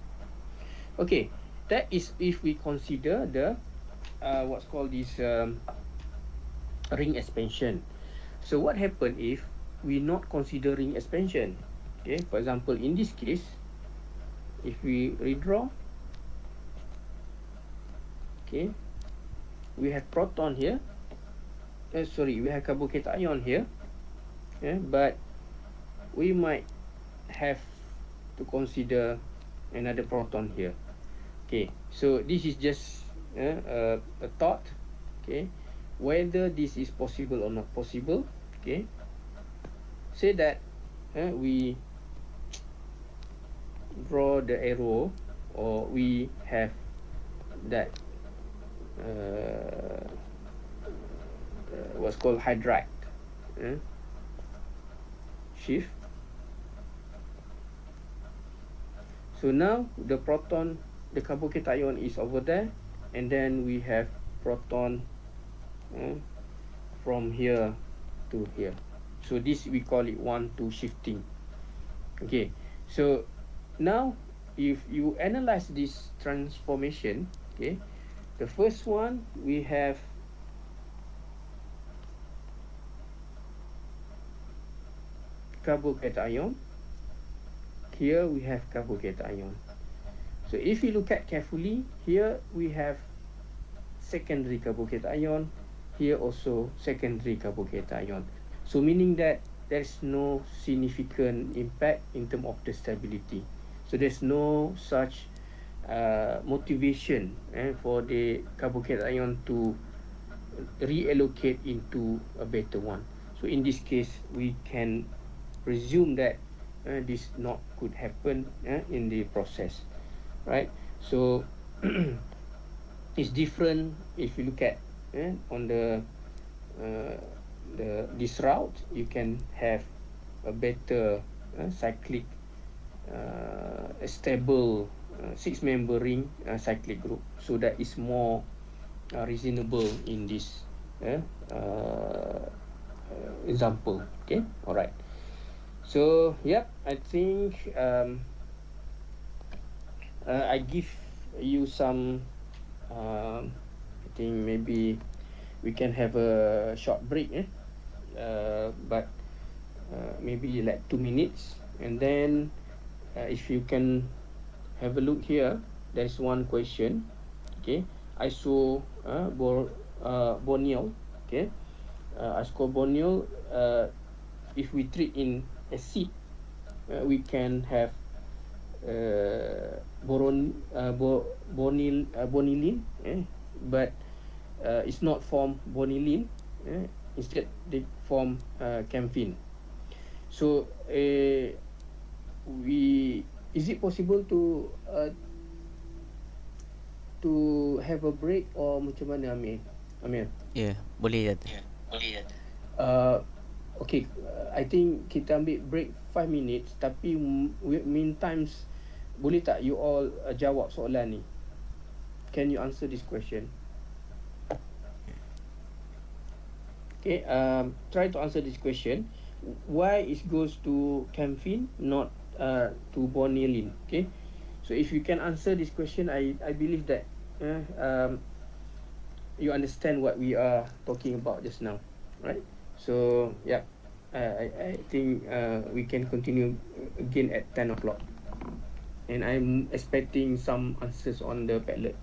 Okay, that is if we consider the what's called this ring expansion. So what happen if we not consider ring expansion? Okay, for example, in this case, if we redraw, okay, we have proton here, we have carbocation here, but we might have to consider another proton here. Okay, so this is just a thought, okay, whether this is possible or not possible. Okay, say that we draw the arrow, or we have that what's called hydride shift. So now the proton, the carbocation is over there, and then we have proton from here to here. So this we call it 1-2 shifting. Okay, so now if you analyze this transformation, okay, the first one we have carbocation. Here we have carbocation. So if you look at carefully, here we have secondary carbocation. Here also secondary carbocation. So meaning that there's no significant impact in terms of the stability. So there's no such motivation for the carbocation to reallocate into a better one. So in this case, we can presume that this not could happen in the process, right? So it's different if you look at on this route. You can have a better cyclic, a stable six-member ring cyclic group. So that is more reasonable in this example. Okay, all right. So yep, I think I give you some. I think maybe we can have a short break, but maybe like 2 minutes, and then if you can have a look here, there's one question. Okay, isobonial. Okay, isobonial. If we treat in acid, we can have bonylin, but it's not form bonylin. Instead, they form camphene. So, is it possible to have a break or macam mana, Amir? Ya, boleh Dato'. Okay, I think kita ambil break 5 minutes, tapi meantime boleh tak you all jawab soalan ni? Can you answer this question? Okay, try to answer this question. Why it goes to camphene, not to bonylin? Okay, so if you can answer this question, I believe that you understand what we are talking about just now, right? So yeah, I think we can continue again at 10 o'clock, and I'm expecting some answers on the Padlet.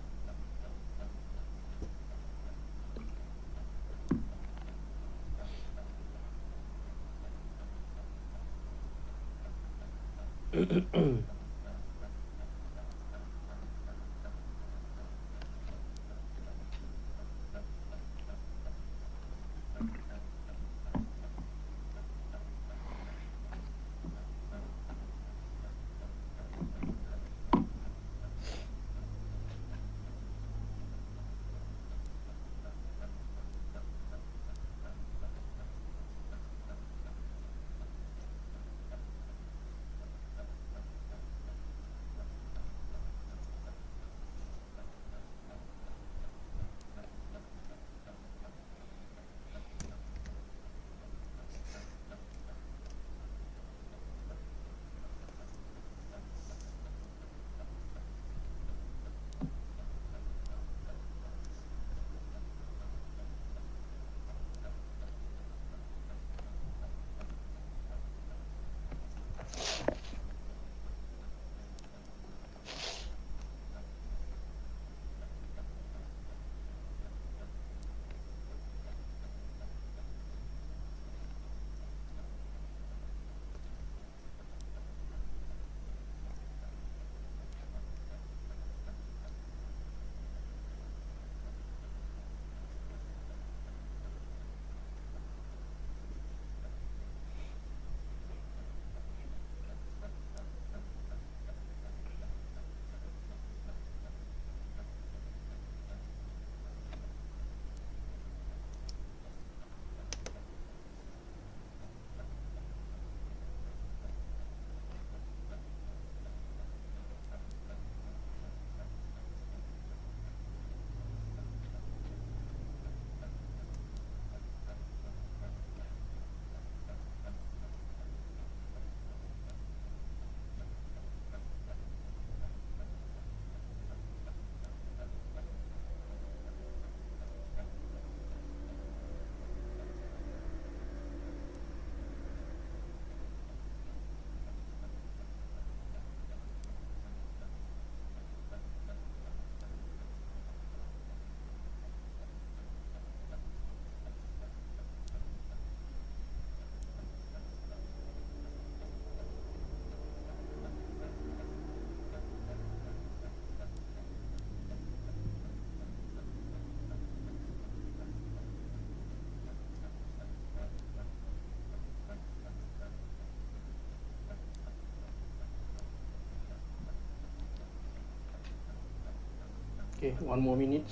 Okay, 1 more minute.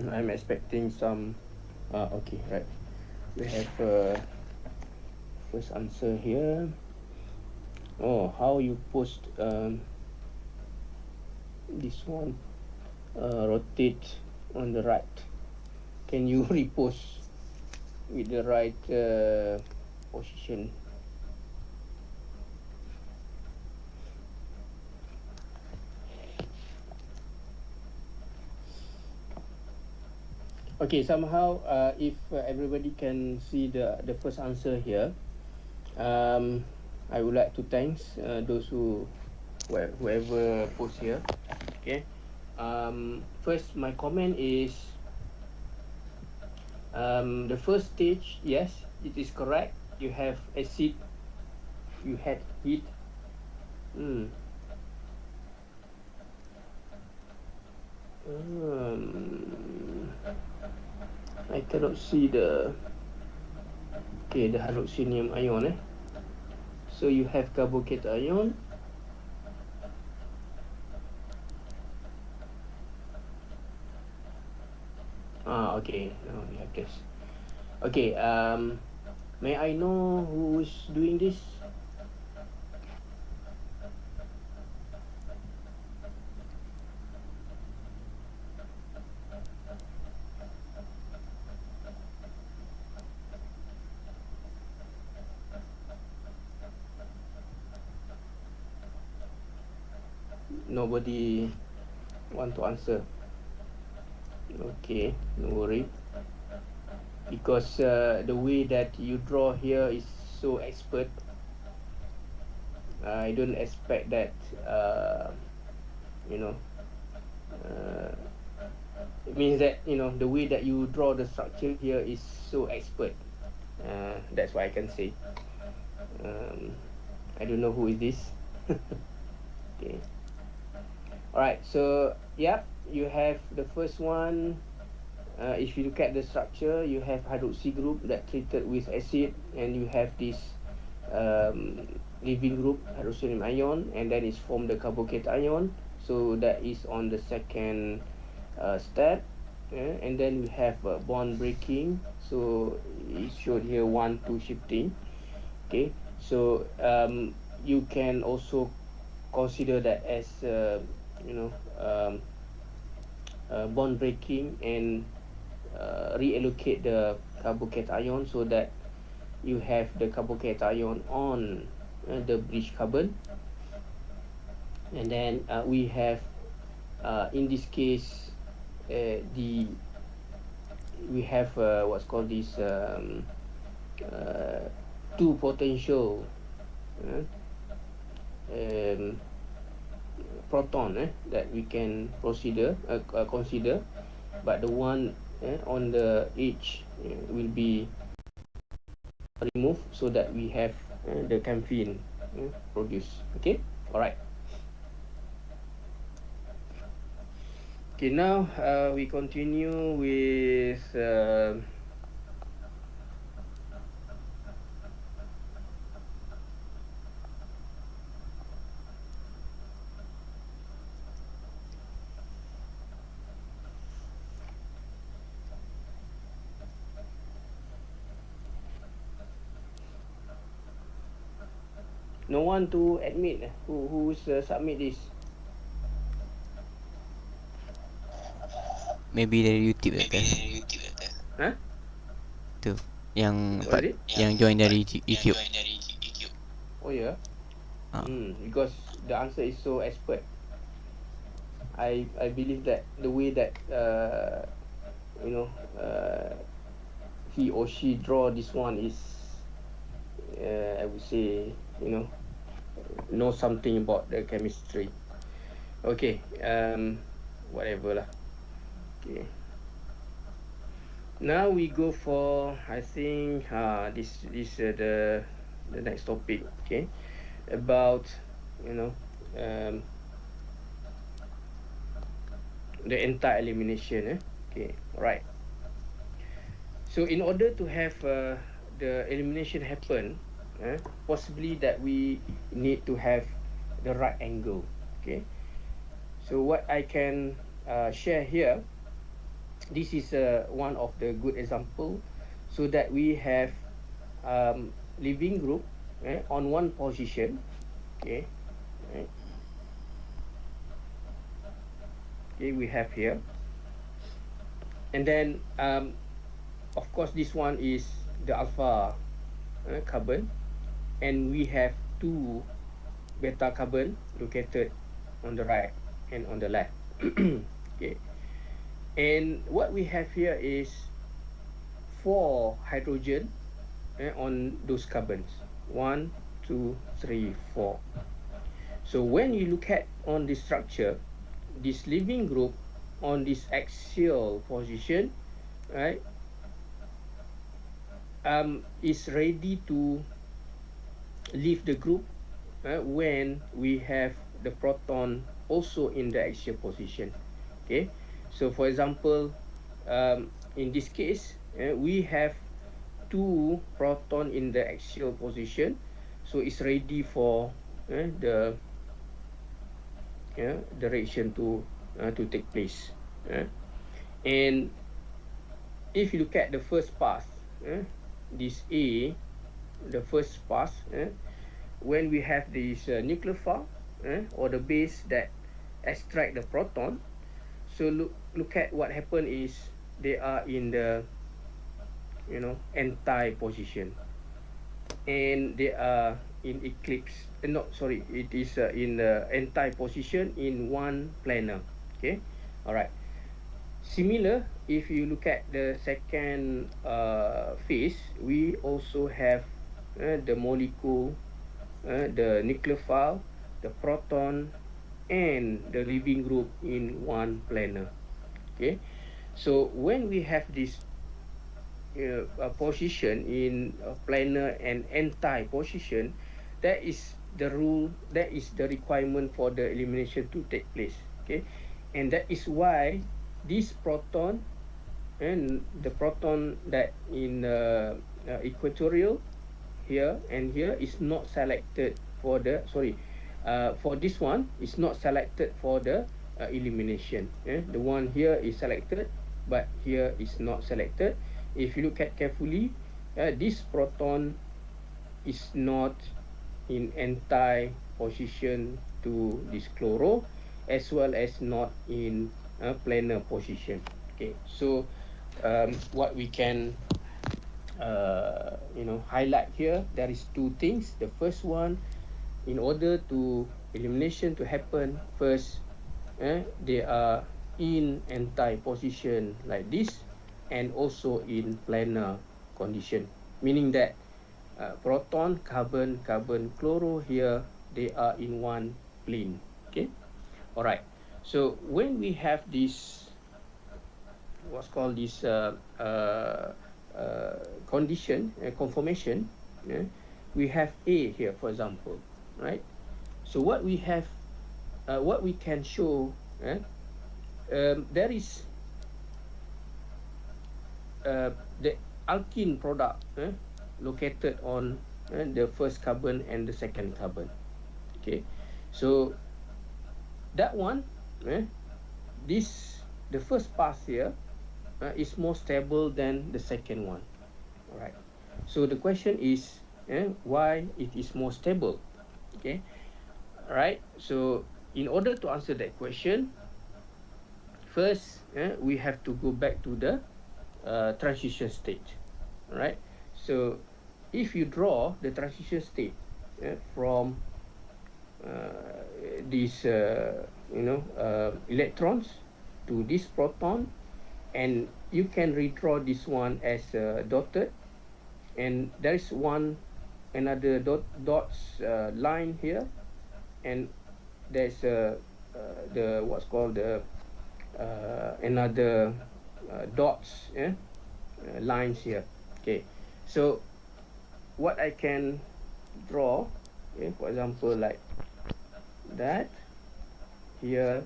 I'm expecting some. Okay, right. We have first answer here. Oh, how you post this one? Rotate on the right. Can you repost with the right position? Okay, somehow if everybody can see the first answer here, I would like to thanks those whoever post here. Okay. First, my comment is the first stage. Yes, it is correct. You have acid. You had heat. I cannot see the hydroxynium ion. So you have carbocation ion. Okay. Now we have this. Okay. May I know who's doing this? Nobody want to answer. Okay, no worry. Because the way that you draw here is so expert. I don't expect that. It means that the way that you draw the structure here is so expert. That's what I can say. I don't know who is this. Okay. Alright, so you have the first one. If you look at the structure, you have hydroxy group that treated with acid, and you have this leaving group, hydroxynium ion, and then it's formed the carbocation ion. So that is on the second step. And then we have bond breaking. So it showed here 1-2 shifting. Okay, so you can also consider that as bond breaking and reallocate the carbocation ion so that you have the carbocation ion on the bridge carbon. And then we have in this case we have what's called this two potential proton that we can consider, but the one on the edge will be removed so that we have the camphin produced. Okay, all right. Okay, now we continue with no one to admit who's submit this. Maybe dari YouTube ke? Huh? Tu yang What is it? yang join dari YouTube. Oh yeah. Because the answer is so expert. I believe that the way that he or she draw this one is I would say know something about the chemistry. Okay, whatever lah. Okay. Now we go for, I think this the next topic. Okay, about the anti-elimination. Okay, right. So in order to have the elimination happen, possibly that we need to have the right angle. Okay, so what I can share here, this is one of the good example, so that we have living group on one position. Okay, right. Okay, we have here, and then of course this one is the alpha carbon, and we have two beta carbon located on the right and on the left. Okay, and what we have here is 4 hydrogen on those carbons, 1, 2, 3, 4. So when you look at on the structure, this living group on this axial position, right, is ready to leave the group when we have the proton also in the axial position. Okay, so for example, in this case, we have 2 proton in the axial position, so it's ready for the reaction to take place. And if you look at the first pass, this A, the first pass, when we have this nucleophile or the base that extract the proton, so look at what happened is they are in the anti position, and they are in eclipse. It is in the anti position in one planar. Okay, all right. Similar, if you look at the second phase, we also have the molecule, the nucleophile, the proton, and the living group in one planar. Okay, so when we have this position in planar and anti position, that is the rule, that is the requirement for the elimination to take place. Okay, and that is why this proton and the proton that in equatorial here and here is not selected for the for this one is not selected for the elimination. The one here is selected, but here is not selected. If you look at carefully, this proton is not in anti position to this chloro, as well as not in planar position. Okay, so what we can highlight here, there is 2 things. The first one, in order to elimination to happen, first they are in anti position like this, and also in planar condition, meaning that proton, carbon, carbon, chloro here, they are in one plane. Okay, all right. So when we have this, what's called this condition, conformation, we have A here, for example, right? So what we have, what we can show, there is the alkene product located on the first carbon and the second carbon. Okay, so that one, the first pass here is more stable than the second one. All right, so the question is why it is more stable. Okay, all right, so in order to answer that question, first we have to go back to the transition state. All right, so if you draw the transition state from these electrons to this proton, and you can redraw this one as dotted, and there is another dots line here, and there's the what's called the another dots lines here. Okay, so what I can draw, for example, like that here,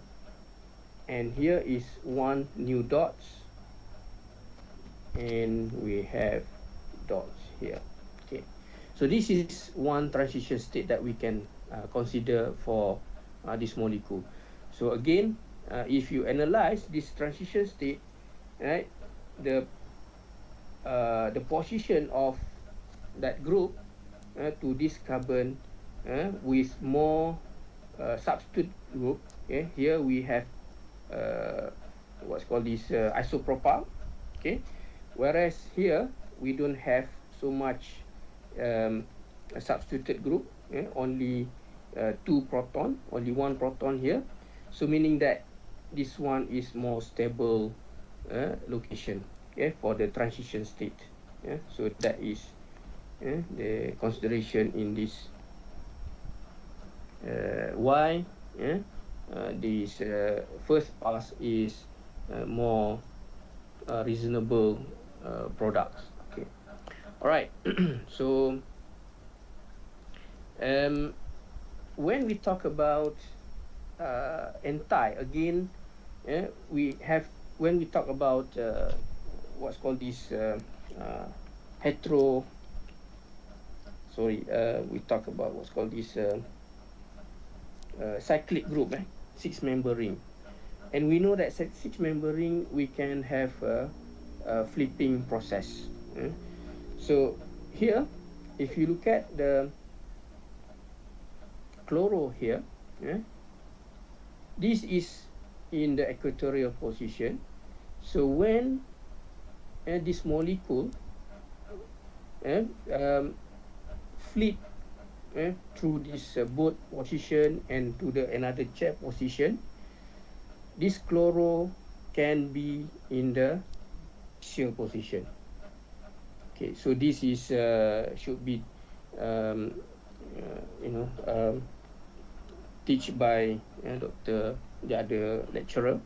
and here is one new dots, and we have dots here. Okay, so this is one transition state that we can consider for this molecule. So again, if you analyze this transition state, right, the position of that group to this carbon with more substitute group. Okay, here we have what's called this isopropyl. Okay, whereas here we don't have so much a substituted group. Only 2 proton, only 1 proton here. So meaning that this one is more stable location for the transition state. So that is the consideration in this why this first pass is more reasonable products. Okay, all right. So when we talk about anti, again, we have, when we talk about what's called this hetero, we talk about what's called this cyclic group, 6-member ring. And we know that 6-member ring, we can have a flipping process. So here, if you look at the chloro here, this is in the equatorial position. So when this molecule flip through this both position and to the another chair position, this chloro can be in the axial position. Okay, so this is should be teach by Dr. the other lecturer.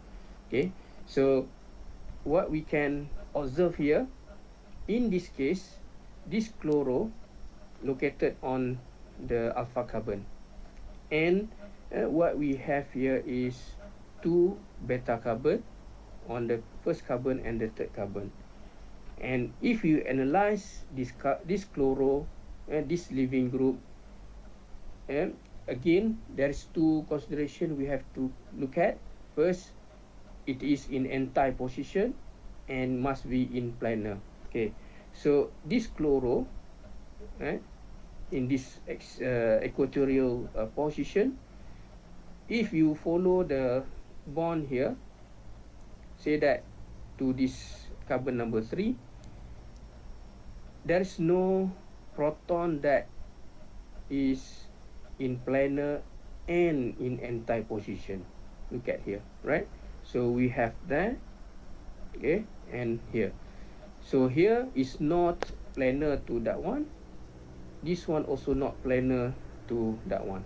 Okay, so what we can observe here, in this case, this chloro located on the alpha carbon, and what we have here is 2 beta carbon on the first carbon and the third carbon. And if you analyze this chloro, this leaving group, again, there is 2 consideration we have to look at. First, it is in anti position and must be in planar. Okay, so this chloro in this equatorial position, if you follow the bond here, say that to this carbon number 3, there is no proton that is in planar and in anti position. Look at here, right? So we have that, okay, and here. So here is not planar to that one. This one also not planar to that one.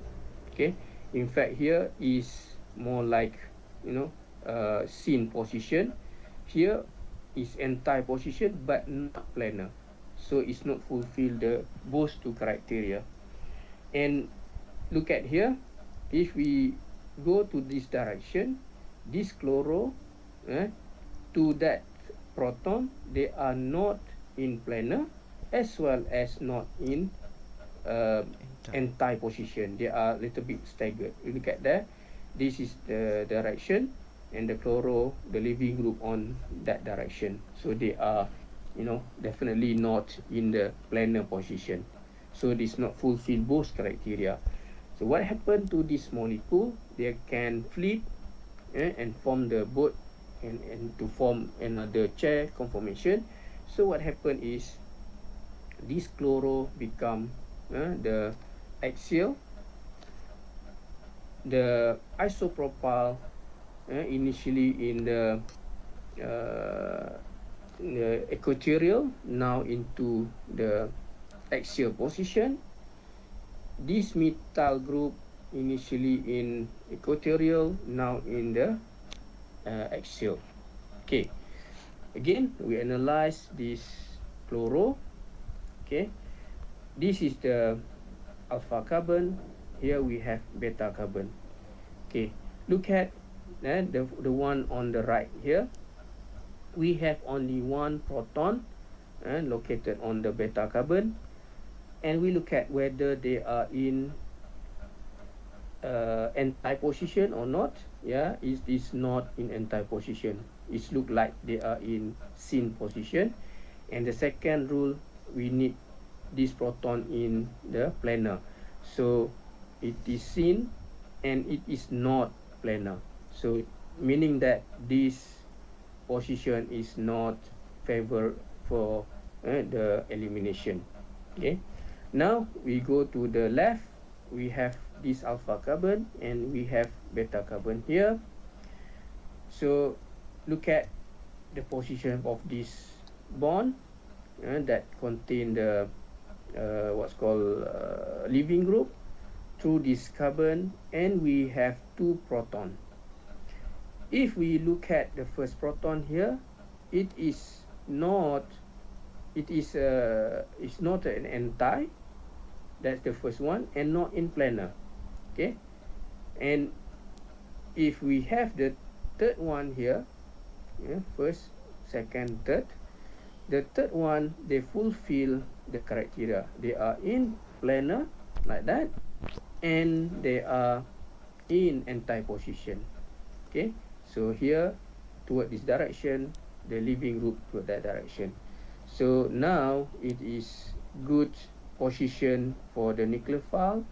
Okay, in fact here is more like syn position. Here is anti position but not planar, so it's not fulfill the both 2 criteria. And look at here, if we go to this direction, this chloro to that proton, they are not in planar as well as not in anti position. They are a little bit staggered. You look at that, this is the direction, and the chloro, the leaving group on that direction. So they are, definitely not in the planar position. So this not fulfill both criteria. So what happened to this molecule? They can flip and form the boat and to form another chair conformation. So what happened is this chloro become the axial, the isopropyl initially in the equatorial, now into the axial position. This methyl group initially in equatorial, now in the axial. Okay, again we analyze this chloro. Okay, this is the alpha carbon, here we have beta carbon. Okay, look at the one on the right here. We have only 1 proton located on the beta carbon, and we look at whether they are in anti-position or not. Yeah, it is not in anti-position. It look like they are in syn position. And the second rule, we need this proton in the planar. So it is syn and it is not planar. So meaning that this position is not favor for the elimination. Okay. Now we go to the left. We have this alpha carbon and we have beta carbon here. So look at the position of this bond that contain the what's called leaving group through this carbon, and we have 2 proton. If we look at the first proton here, it is not an anti. That's the first one, and not in planar. Okay, and if we have the third one here, first, second, third, the third one, they fulfill the criteria. They are in planar like that, and they are in anti-position. Okay, so here toward this direction, the leaving group toward that direction. So now it is good position for the nucleophile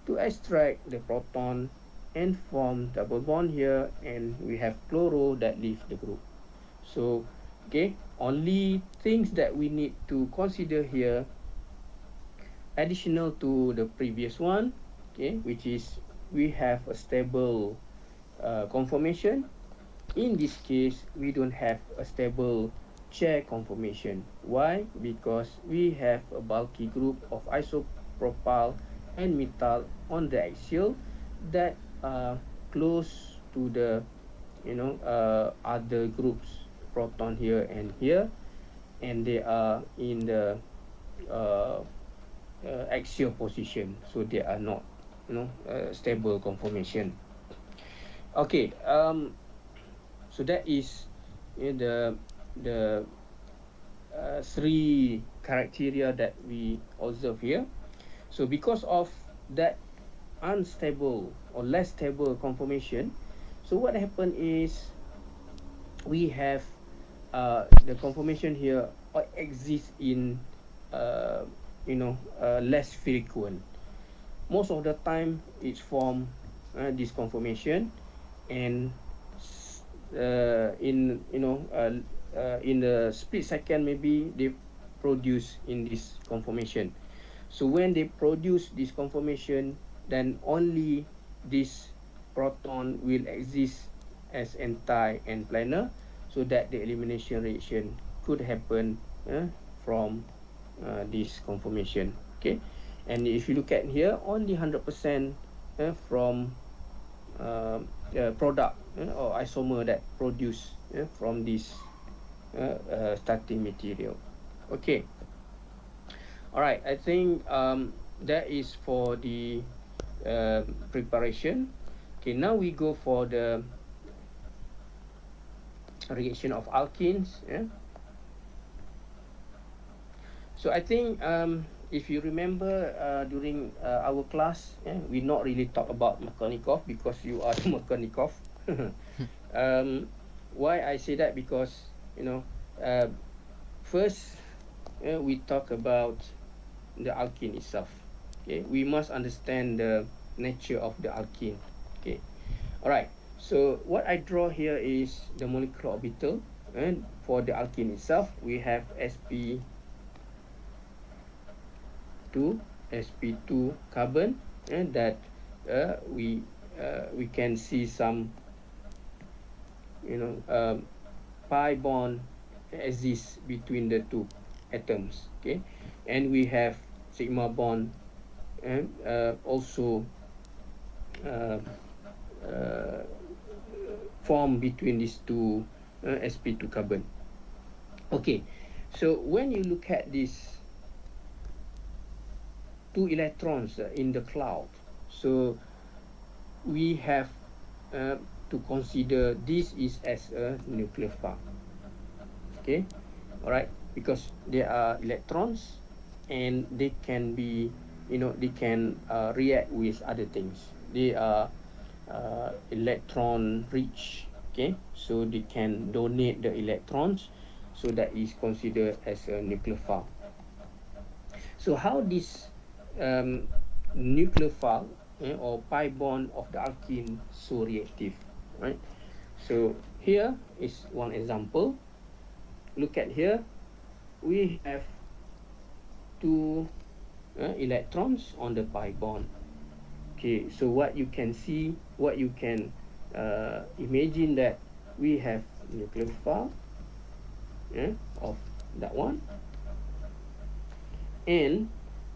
to extract the proton and form double bond here, and we have chloro that leave the group. So okay, only things that we need to consider here additional to the previous one, okay, which is we have a stable conformation. In this case, we don't have a stable chair conformation. Why? Because we have a bulky group of isopropyl and methyl on the axial that are close to the other groups, proton here and here, and they are in the axial position, so they are not stable conformation. Okay, so that is the 3 criteria that we observe here. So because of that unstable or less stable conformation, so what happened is we have the conformation here exists in less frequent. Most of the time it's form this conformation, and in the split second maybe they produce in this conformation. So when they produce this conformation, then only this proton will exist as anti and planar, so that the elimination reaction could happen from this conformation. Okay, and if you look at here, only 100% from product or isomer that produce from this starting material. Okay, all right, I think that is for the preparation. Okay, now we go for the reaction of alkenes. So I think if you remember during our class, we not really talk about Markovnikov because you are the Markovnikov. Why I say that? Because first we talk about the alkene itself. Okay, we must understand the nature of the alkene. Okay, all right. So what I draw here is the molecular orbital, and for the alkene itself, we have sp2 carbon, and that we can see some pi bond exists between the 2 atoms. Okay, and we have sigma bond and also form between these 2 sp2 carbon. Okay, so when you look at these 2 electrons in the cloud, so we have to consider this is as a nucleophile. Okay, all right, because they are electrons and they can be they can react with other things. they are electron rich. Okay, so they can donate the electrons, so that is considered as a nucleophile. So how this nucleophile or pi bond of the alkene so reactive, right? So here is one example. Look at here, we have two electrons on the pi bond. Okay, so what you can see, what you can imagine, that we have nucleophile of that one, and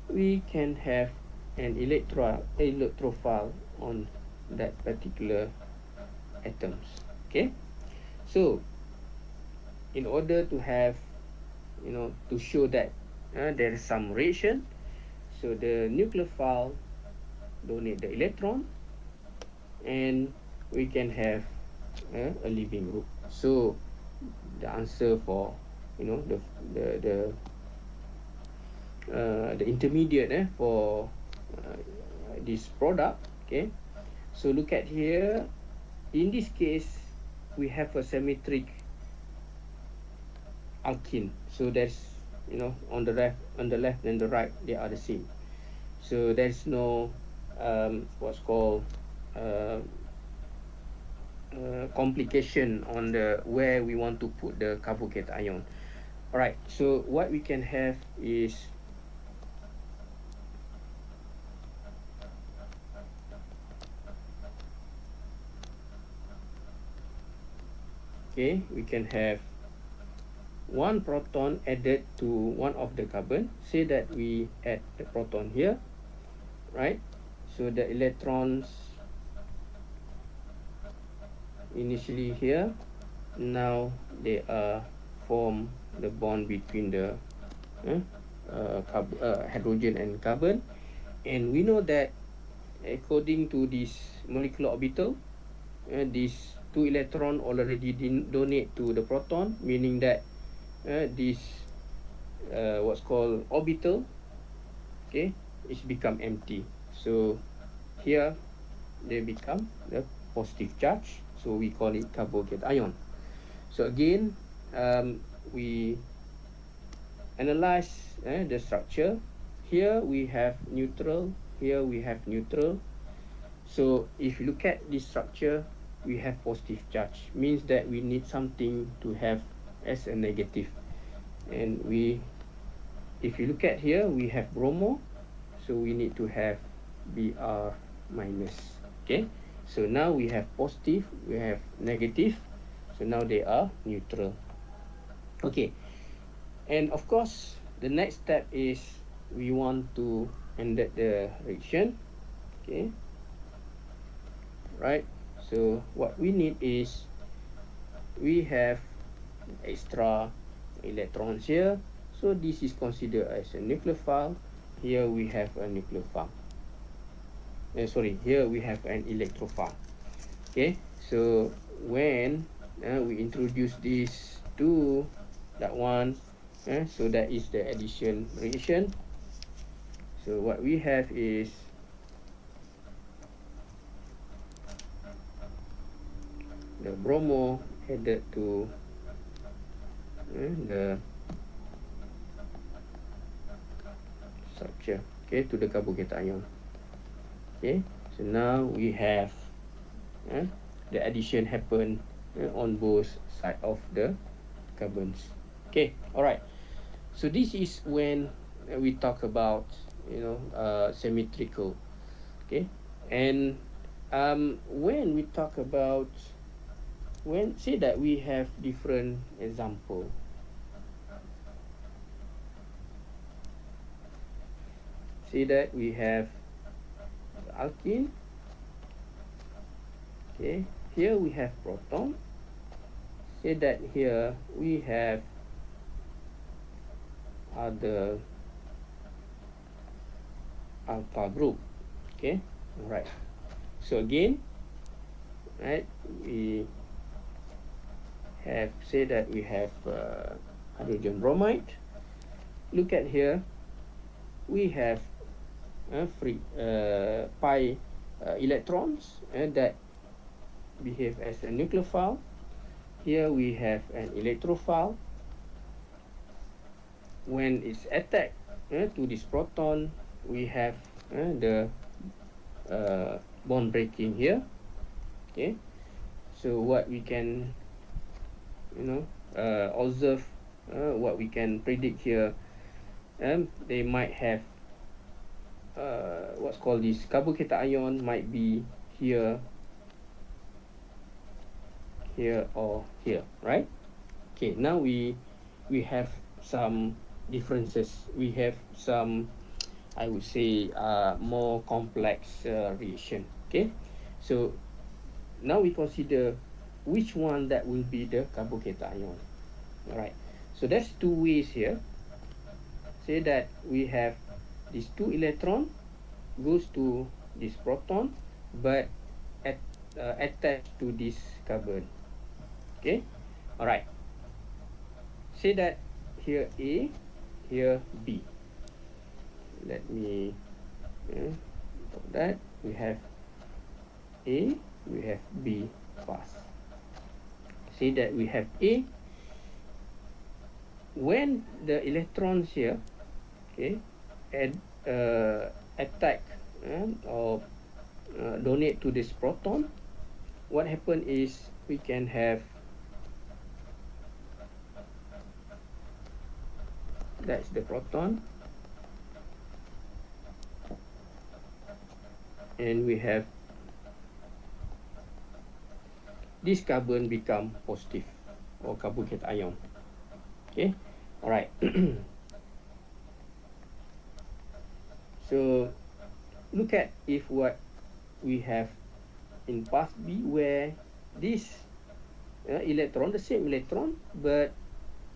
we can have an electrophile on that particular atoms. Okay, so in order to have, to show that there is some reaction, so the nucleophile donate the electron, and we can have a leaving group. So the answer for the intermediate for this product. Okay, so look at here. In this case, we have a symmetric alkene. So there's on the left and the right, they are the same. So there's no what's called complication on the where we want to put the carbocation. All right. So what we can have is we can have one proton added to one of the carbon. Say that we add the proton here, right? So the electrons initially here, now they are form the bond between the hydrogen and carbon, and we know that according to this molecular orbital, these two electron already donate to the proton, meaning that this what's called orbital, it's become empty. So here they become the positive charge, so we call it carbocation. So again, we analyze the structure. Here we have neutral, here we have neutral. So if you look at this structure, we have positive charge, means that we need something to have as a negative. And if you look at here, we have bromo, so we need to have Br minus. Okay, so now we have positive, we have negative, so now they are neutral. Okay, and of course the next step is we want to end the reaction. Okay, right? So what we need is we have extra electrons here, so this is considered as a nucleophile. Here we have a nucleophile. Here we have an electrophile. Okay, so when we introduce this to that one, so that is the addition reaction. So what we have is the bromo added to the structure, to the carbocation. Okay, so now we have the addition happen on both sides of the carbons. Okay, all right. So this is when we talk about symmetrical. Okay, and when we talk about, say that we have different example. Say that we have alkene. Okay, here we have proton. Say that here we have other alpha group. Okay, all right. So again, right, we have, say that we have hydrogen bromide. Look at here, we have pi electrons that behave as a nucleophile. Here we have an electrophile. When it's attached to this proton, we have the bond breaking here. Okay, so what we can observe, what we can predict here, they might have what's called this carbocation ion might be here, here, or here, right? Okay, now we have some differences. We have some, I would say, more complex reaction. Okay, so now we consider which one that will be the carbocation ion. All right, so that's two ways here. Say that we have these two electron goes to this proton, but attached to this carbon. Okay, all right. Say that here A, here B. Let me put that. We have A, we have B fast. Say that we have A. When the electrons here, okay, attack or donate to this proton, what happen is we can have, that's the proton, and we have this carbon become positive or carbocation ion. Okay, all right. So look at if what we have in path B, where this electron, the same electron, but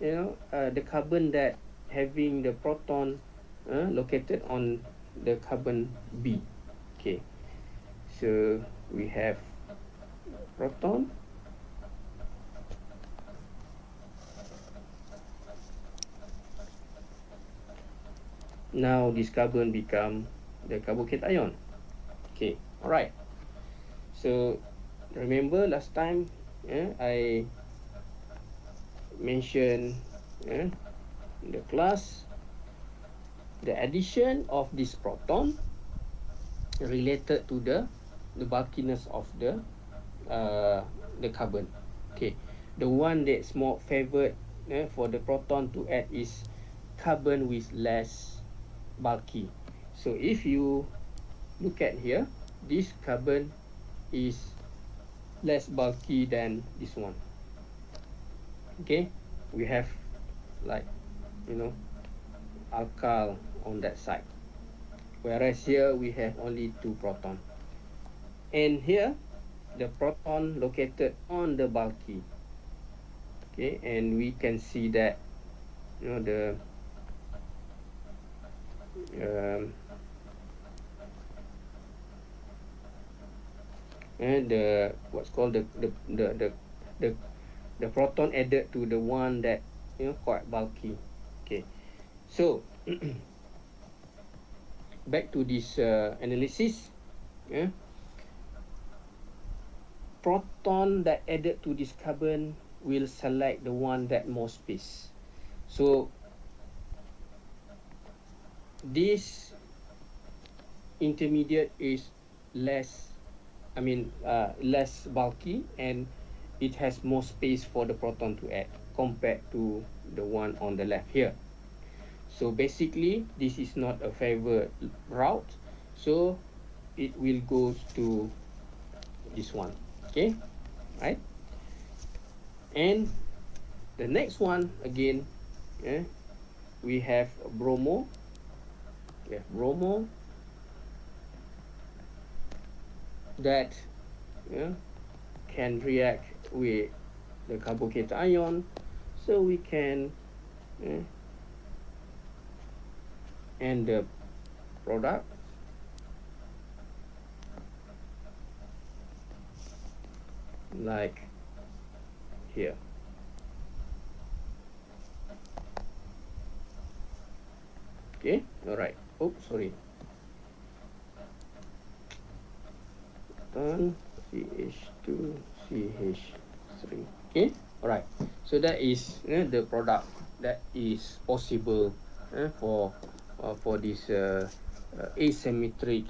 the carbon that having the proton located on the carbon B. Okay, so we have proton, now this carbon become the carbocation ion. Okay, all right. So remember last time I mentioned in the class the addition of this proton related to the bulkiness of the carbon. Okay, the one that's more favored for the proton to add is carbon with less bulky. So if you look at here, this carbon is less bulky than this one. Okay, we have like alkyl on that side, whereas here we have only two proton, and here the proton located on the bulky. Okay, and we can see that the and the what's called the proton added to the one that quite bulky. Okay, so back to this analysis. Proton that added to this carbon will select the one that more space. So this intermediate is less bulky, and it has more space for the proton to add compared to the one on the left here. So basically this is not a favored route, so it will go to this one. Okay, right? And the next one again, we have bromo. We have bromo that can react with the carbocation ion, so we can end the product like here. Okay, all right. Oh, sorry. proton, CH2, CH3. Okay, alright. So that is the product that is possible for this asymmetric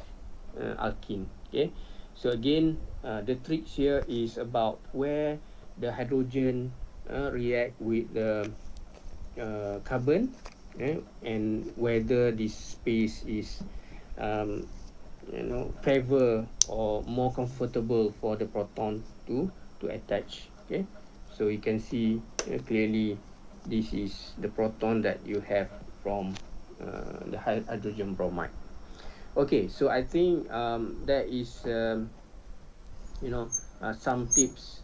alkene. Okay, so again, the trick here is about where the hydrogen react with the carbon, and whether this space is favor or more comfortable for the proton to attach. Okay, so you can see clearly this is the proton that you have from the hydrogen bromide. Okay, so I think there is some tips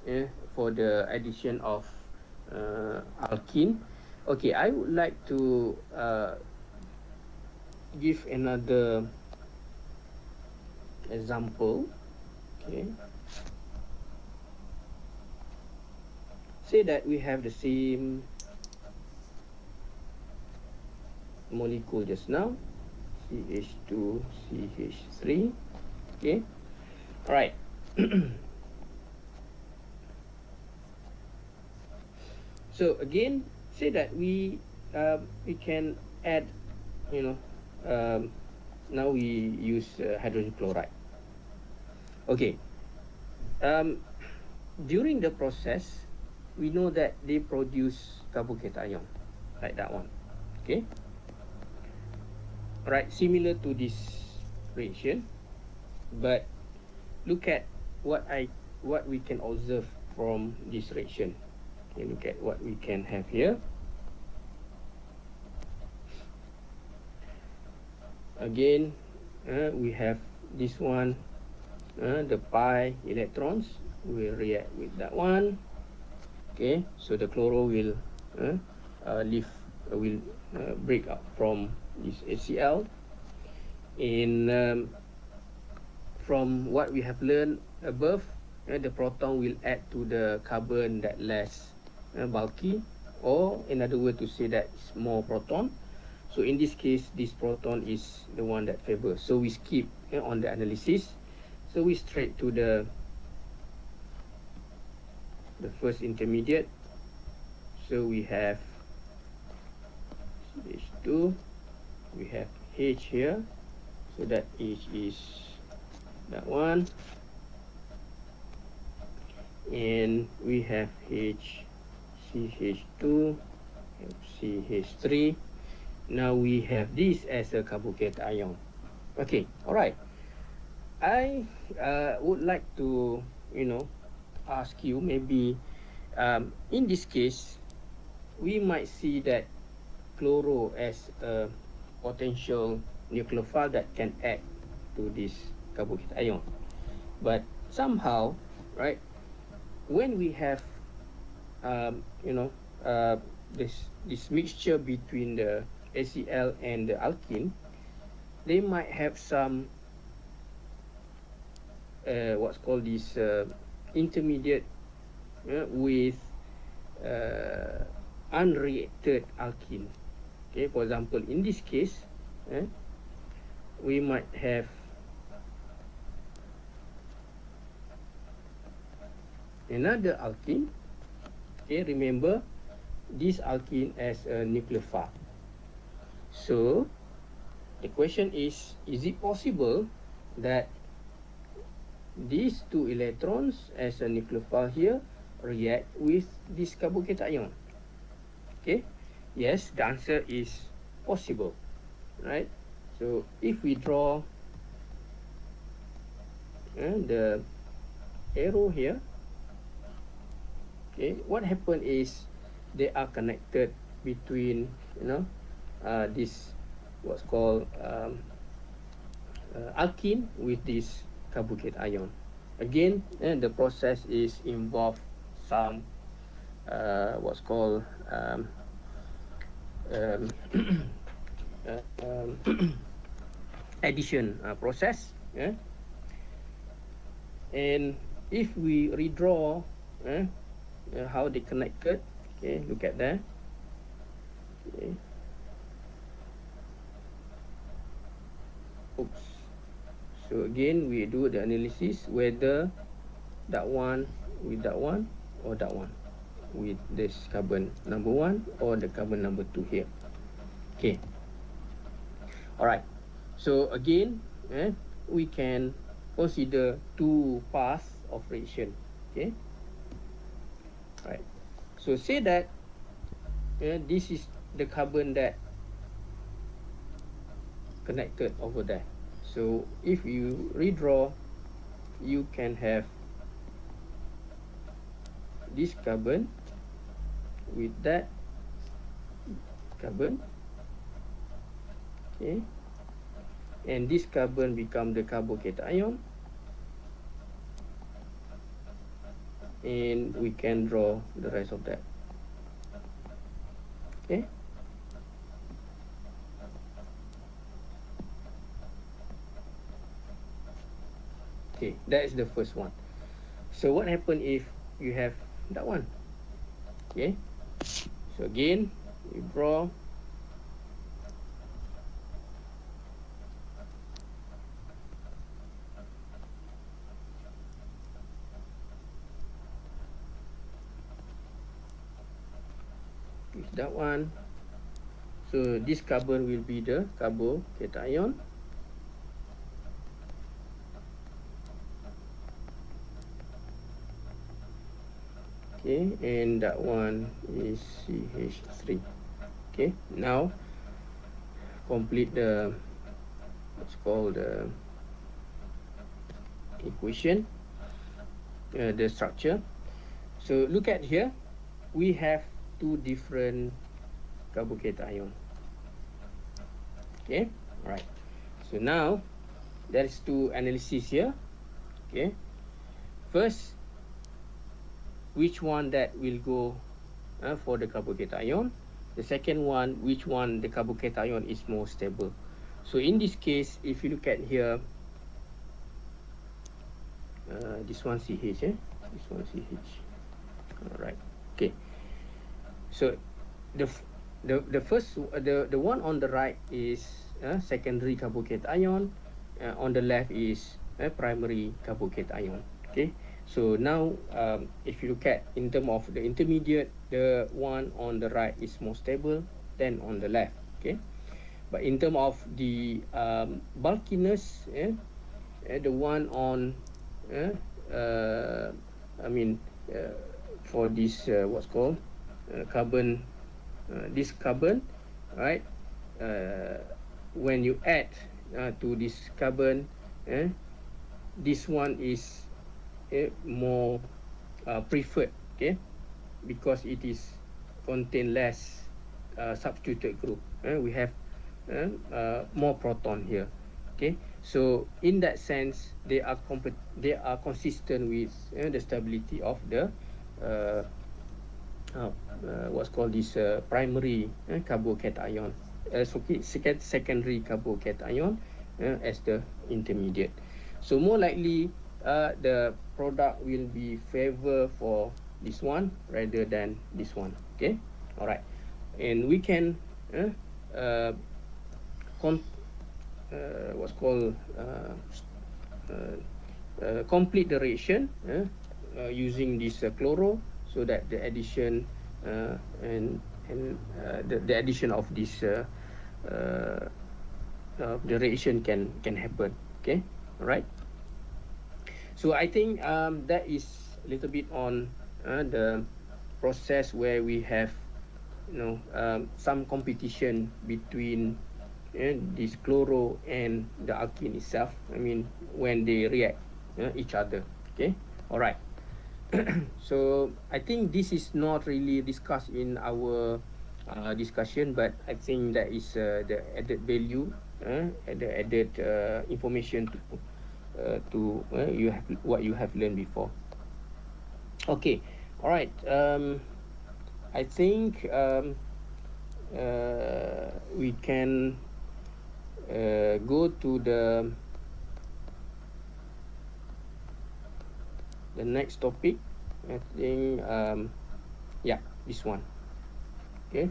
for the addition of alkene. Okay, I would like to give another example. Okay, say that we have the same molecule just now, CH2, CH3. Okay, all right. So again, say that we can add, now we use hydrogen chloride. Okay, during the process, we know that they produce carbocation, like that one. Okay, right, similar to this reaction, but look at what we can observe from this reaction. Okay, look at what we can have here. Again, we have this one, the pi electrons will react with that one. Okay, so the chloro will break up from this HCl. And from what we have learned above, the proton will add to the carbon that less bulky, or another way to say that is more proton. So in this case, this proton is the one that favors. So we skip on the analysis. So we straight to the first intermediate. So we have H2, we have H here. So that H is that one. And we have H, CH2, CH3. Now we have this as a carbocation ion. Okay, all right. I would like to, ask you, maybe in this case, we might see that chloro as a potential nucleophile that can add to this carbocation ion. But somehow, right, when we have, this mixture between the HCl and the alkene, they might have some what's called this intermediate with unreacted alkene. Okay, for example, in this case, we might have another alkene. Okay, remember this alkene as a nucleophile. So the question is it possible that these two electrons as a nucleophile here react with this carbocation ion? Okay, yes, the answer is possible, right? So if we draw the arrow here, okay, what happened is they are connected between this what's called alkene with this carbocation ion. Again, the process is involve some what's called addition process. And if we redraw how they connected, okay, look at that. Okay. Oops, So again, we do the analysis whether that one with that one or that one with this carbon number 1 or the carbon number 2 here. Okay. Alright. So again, we can consider two paths of reaction. Okay. Right. So say that this is the carbon that connected over there. So if you redraw, you can have this carbon with that carbon, okay, and this carbon become the carbocation, and we can draw the rest of that. Okay. Okay, that is the first one. So what happen if you have that one? Okay. So again, you draw. With that one. So this carbon will be the carbocation. Okay, and that one is CH3. Okay, now complete the what's called the equation, the structure. So look at here, we have two different carbocation. Okay, all right. So now there is two analysis here. Okay, first, which one that will go for the carbocation. The second one, which one the carbocation is more stable. So in this case, if you look at here, this one CH, this one CH. All right. Okay. So the first, the one on the right is secondary carbocation. On the left is primary carbocation. Okay. So now, if you look at in terms of the intermediate, the one on the right is more stable than on the left. Okay. But in terms of the bulkiness, the one on, for this what's called carbon, this carbon, right? When you add to this carbon, this one is more preferred, okay, because it is contain less substituted group. We have more proton here. Okay, so in that sense, they are consistent with the stability of the what's called this primary carbocation, secondary carbocation as the intermediate. So more likely, the product will be favor for this one rather than this one. Okay, all right, and we can what's called complete the reaction using this chloro, so that the addition and the addition of this the reaction can happen. Okay, all right. So I think that is a little bit on the process where we have, some competition between this chloro and the alkene itself. I mean, when they react each other. Okay, all right. So I think this is not really discussed in our discussion, but I think that is the added value, the added information to you have what you have learned before. Okay, all right. I think we can go to the next topic. I think yeah, this one. Okay,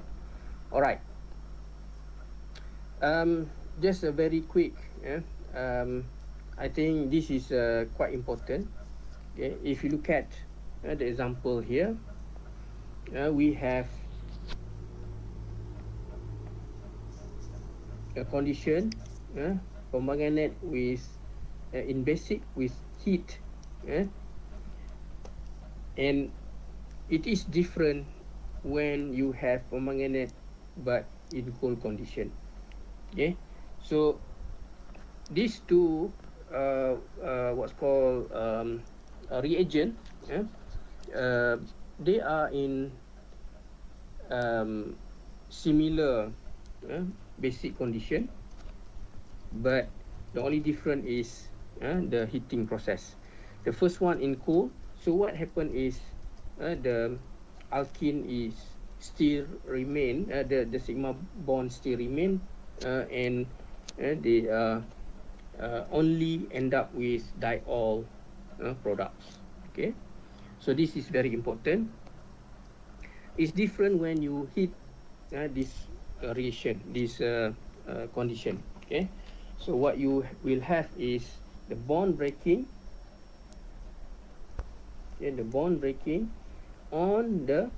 all right. Just a very quick I think this is quite important. Okay, if you look at the example here, we have a condition permanganate with in basic with heat, and it is different when you have permanganate but in cold condition. Okay, so these two what's called a reagent, they are in similar basic condition, but the only difference is the heating process. The first one in cold, so what happened is the alkene is still remain, the sigma bond still remain, and they only end up with diol products. Okay, so this is very important. It's different when you heat this reaction, this condition. Okay, so what you will have is the bond breaking. Okay, the bond breaking on the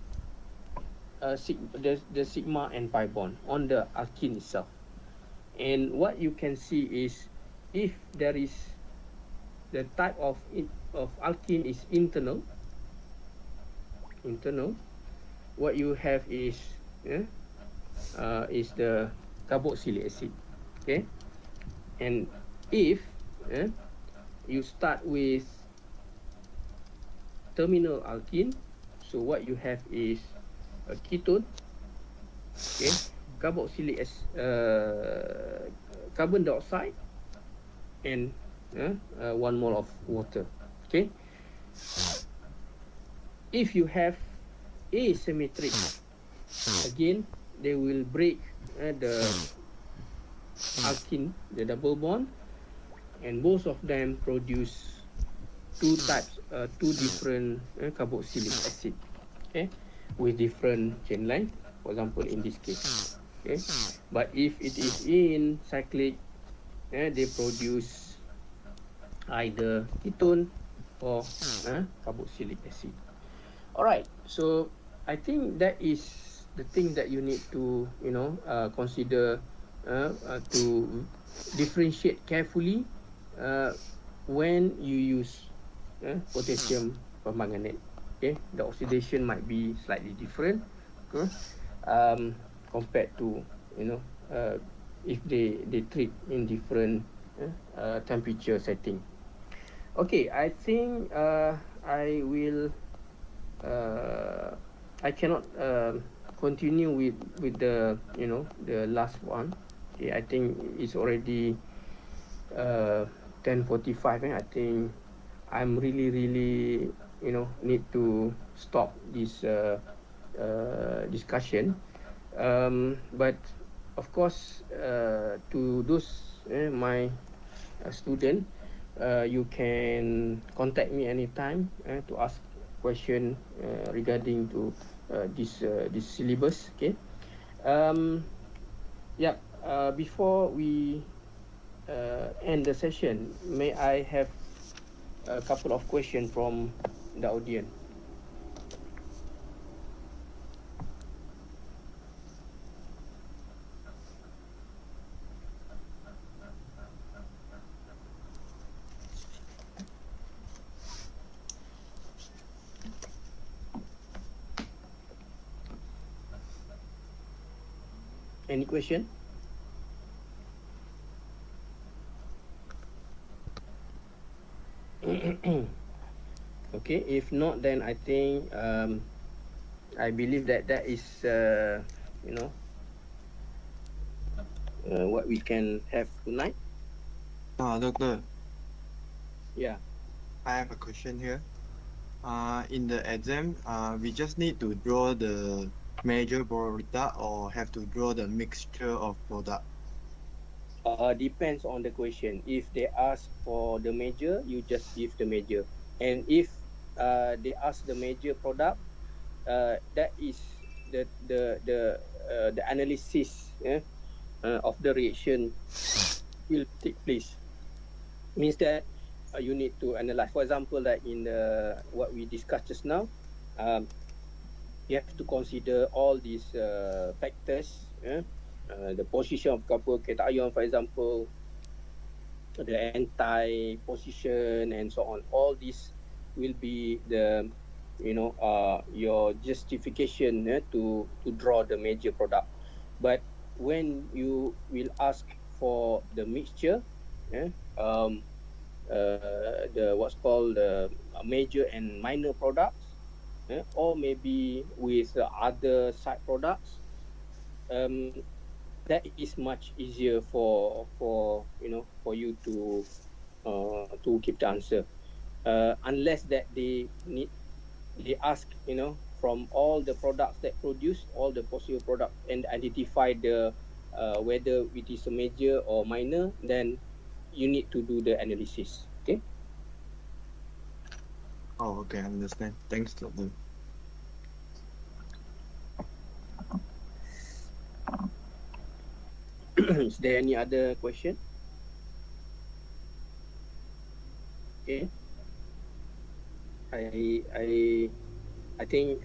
sigma and pi bond on the alkene itself. And what you can see is if there is the type of alkene is internal, what you have is the carboxylic acid. Okay, and if you start with terminal alkene, so what you have is a ketone, okay, carboxylic carbon dioxide, and 1 mole of water. Okay, if you have asymmetric, again they will break the alkene, the double bond, and both of them produce two different carboxylic acid, okay, with different chain length, for example in this case. Okay, but if it is in cyclic, they produce either ketone or carboxylic acid. All right, so I think that is the thing that you need to consider to differentiate carefully when you use potassium permanganate. Okay, the oxidation might be slightly different compared to if they treat in different temperature setting. Okay, I think I will I cannot continue with the the last one. Okay, I think it's already 10:45, and I think I'm really need to stop this discussion. But of course, to those my student, you can contact me anytime to ask question regarding to this syllabus. Okay. Yeah. Before we end the session, may I have a couple of questions from the audience? Any question? Okay, if not, then I think I believe that is what we can have tonight. Doctor, Yeah. I have a question here. In the exam, we just need to draw the major product or have to draw the mixture of product? Depends on the question. If they ask for the major, you just give the major. And if they ask the major product, that is the analysis of the reaction will take place. means that you need to analyze. For example, like in what we discussed just now, you have to consider all these factors. The position of couple cation, for example, the anti-position and so on. All this will be the your justification to draw the major product. But when you will ask for the mixture, the what's called the major and minor products, or maybe with other side products, that is much easier for you to give the answer, unless that they ask from all the products that produce all the possible products and identify the whether it is a major or minor, then you need to do the analysis. Okay. Oh, okay, I understand. Thanks, Doctor. Is there any other question? Okay. I think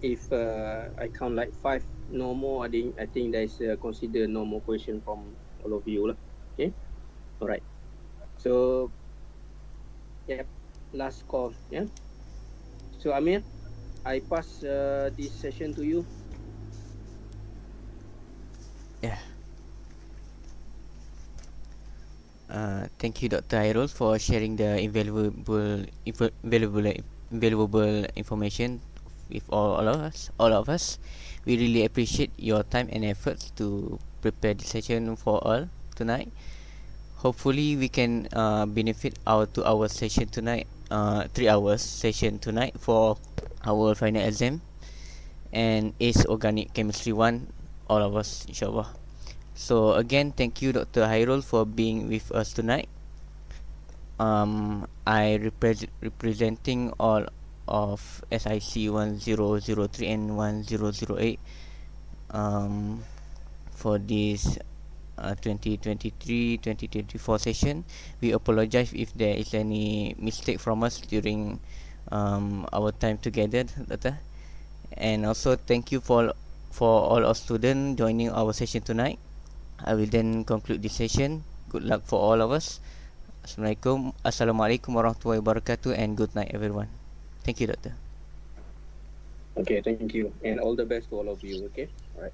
if I count like 5 no more, I think there is consider no more question from all of you lah. Okay. All right. So yep, last call. Yeah. So Amir, I pass this session to you. Yeah. Thank you, Dr. Hairul, for sharing the invaluable information with all of us. All of us, we really appreciate your time and efforts to prepare this session for all tonight. Hopefully, we can benefit our 2 hour session tonight, 3 hours session tonight for our final exam and ACE Organic Chemistry 1, all of us, inshallah. So again, thank you, Dr. Hairul, for being with us tonight. I representing all of SIC1003 and 1008 for this 2023-2024 session. We apologize if there is any mistake from us during our time together, Doctor. And also thank you for all our students joining our session tonight. I will then conclude this session. Good luck for all of us. Assalamualaikum warahmatullahi wabarakatuh, and good night everyone. Thank you, Doctor. Okay, thank you, and all the best to all of you. Okay, all right.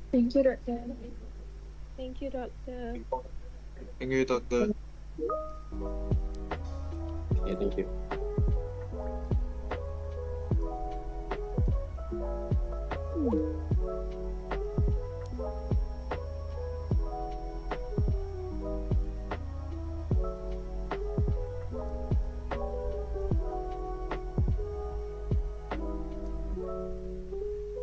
Thank you, Doctor. Thank you, Doctor. Thank you, Doctor. Yeah, thank you.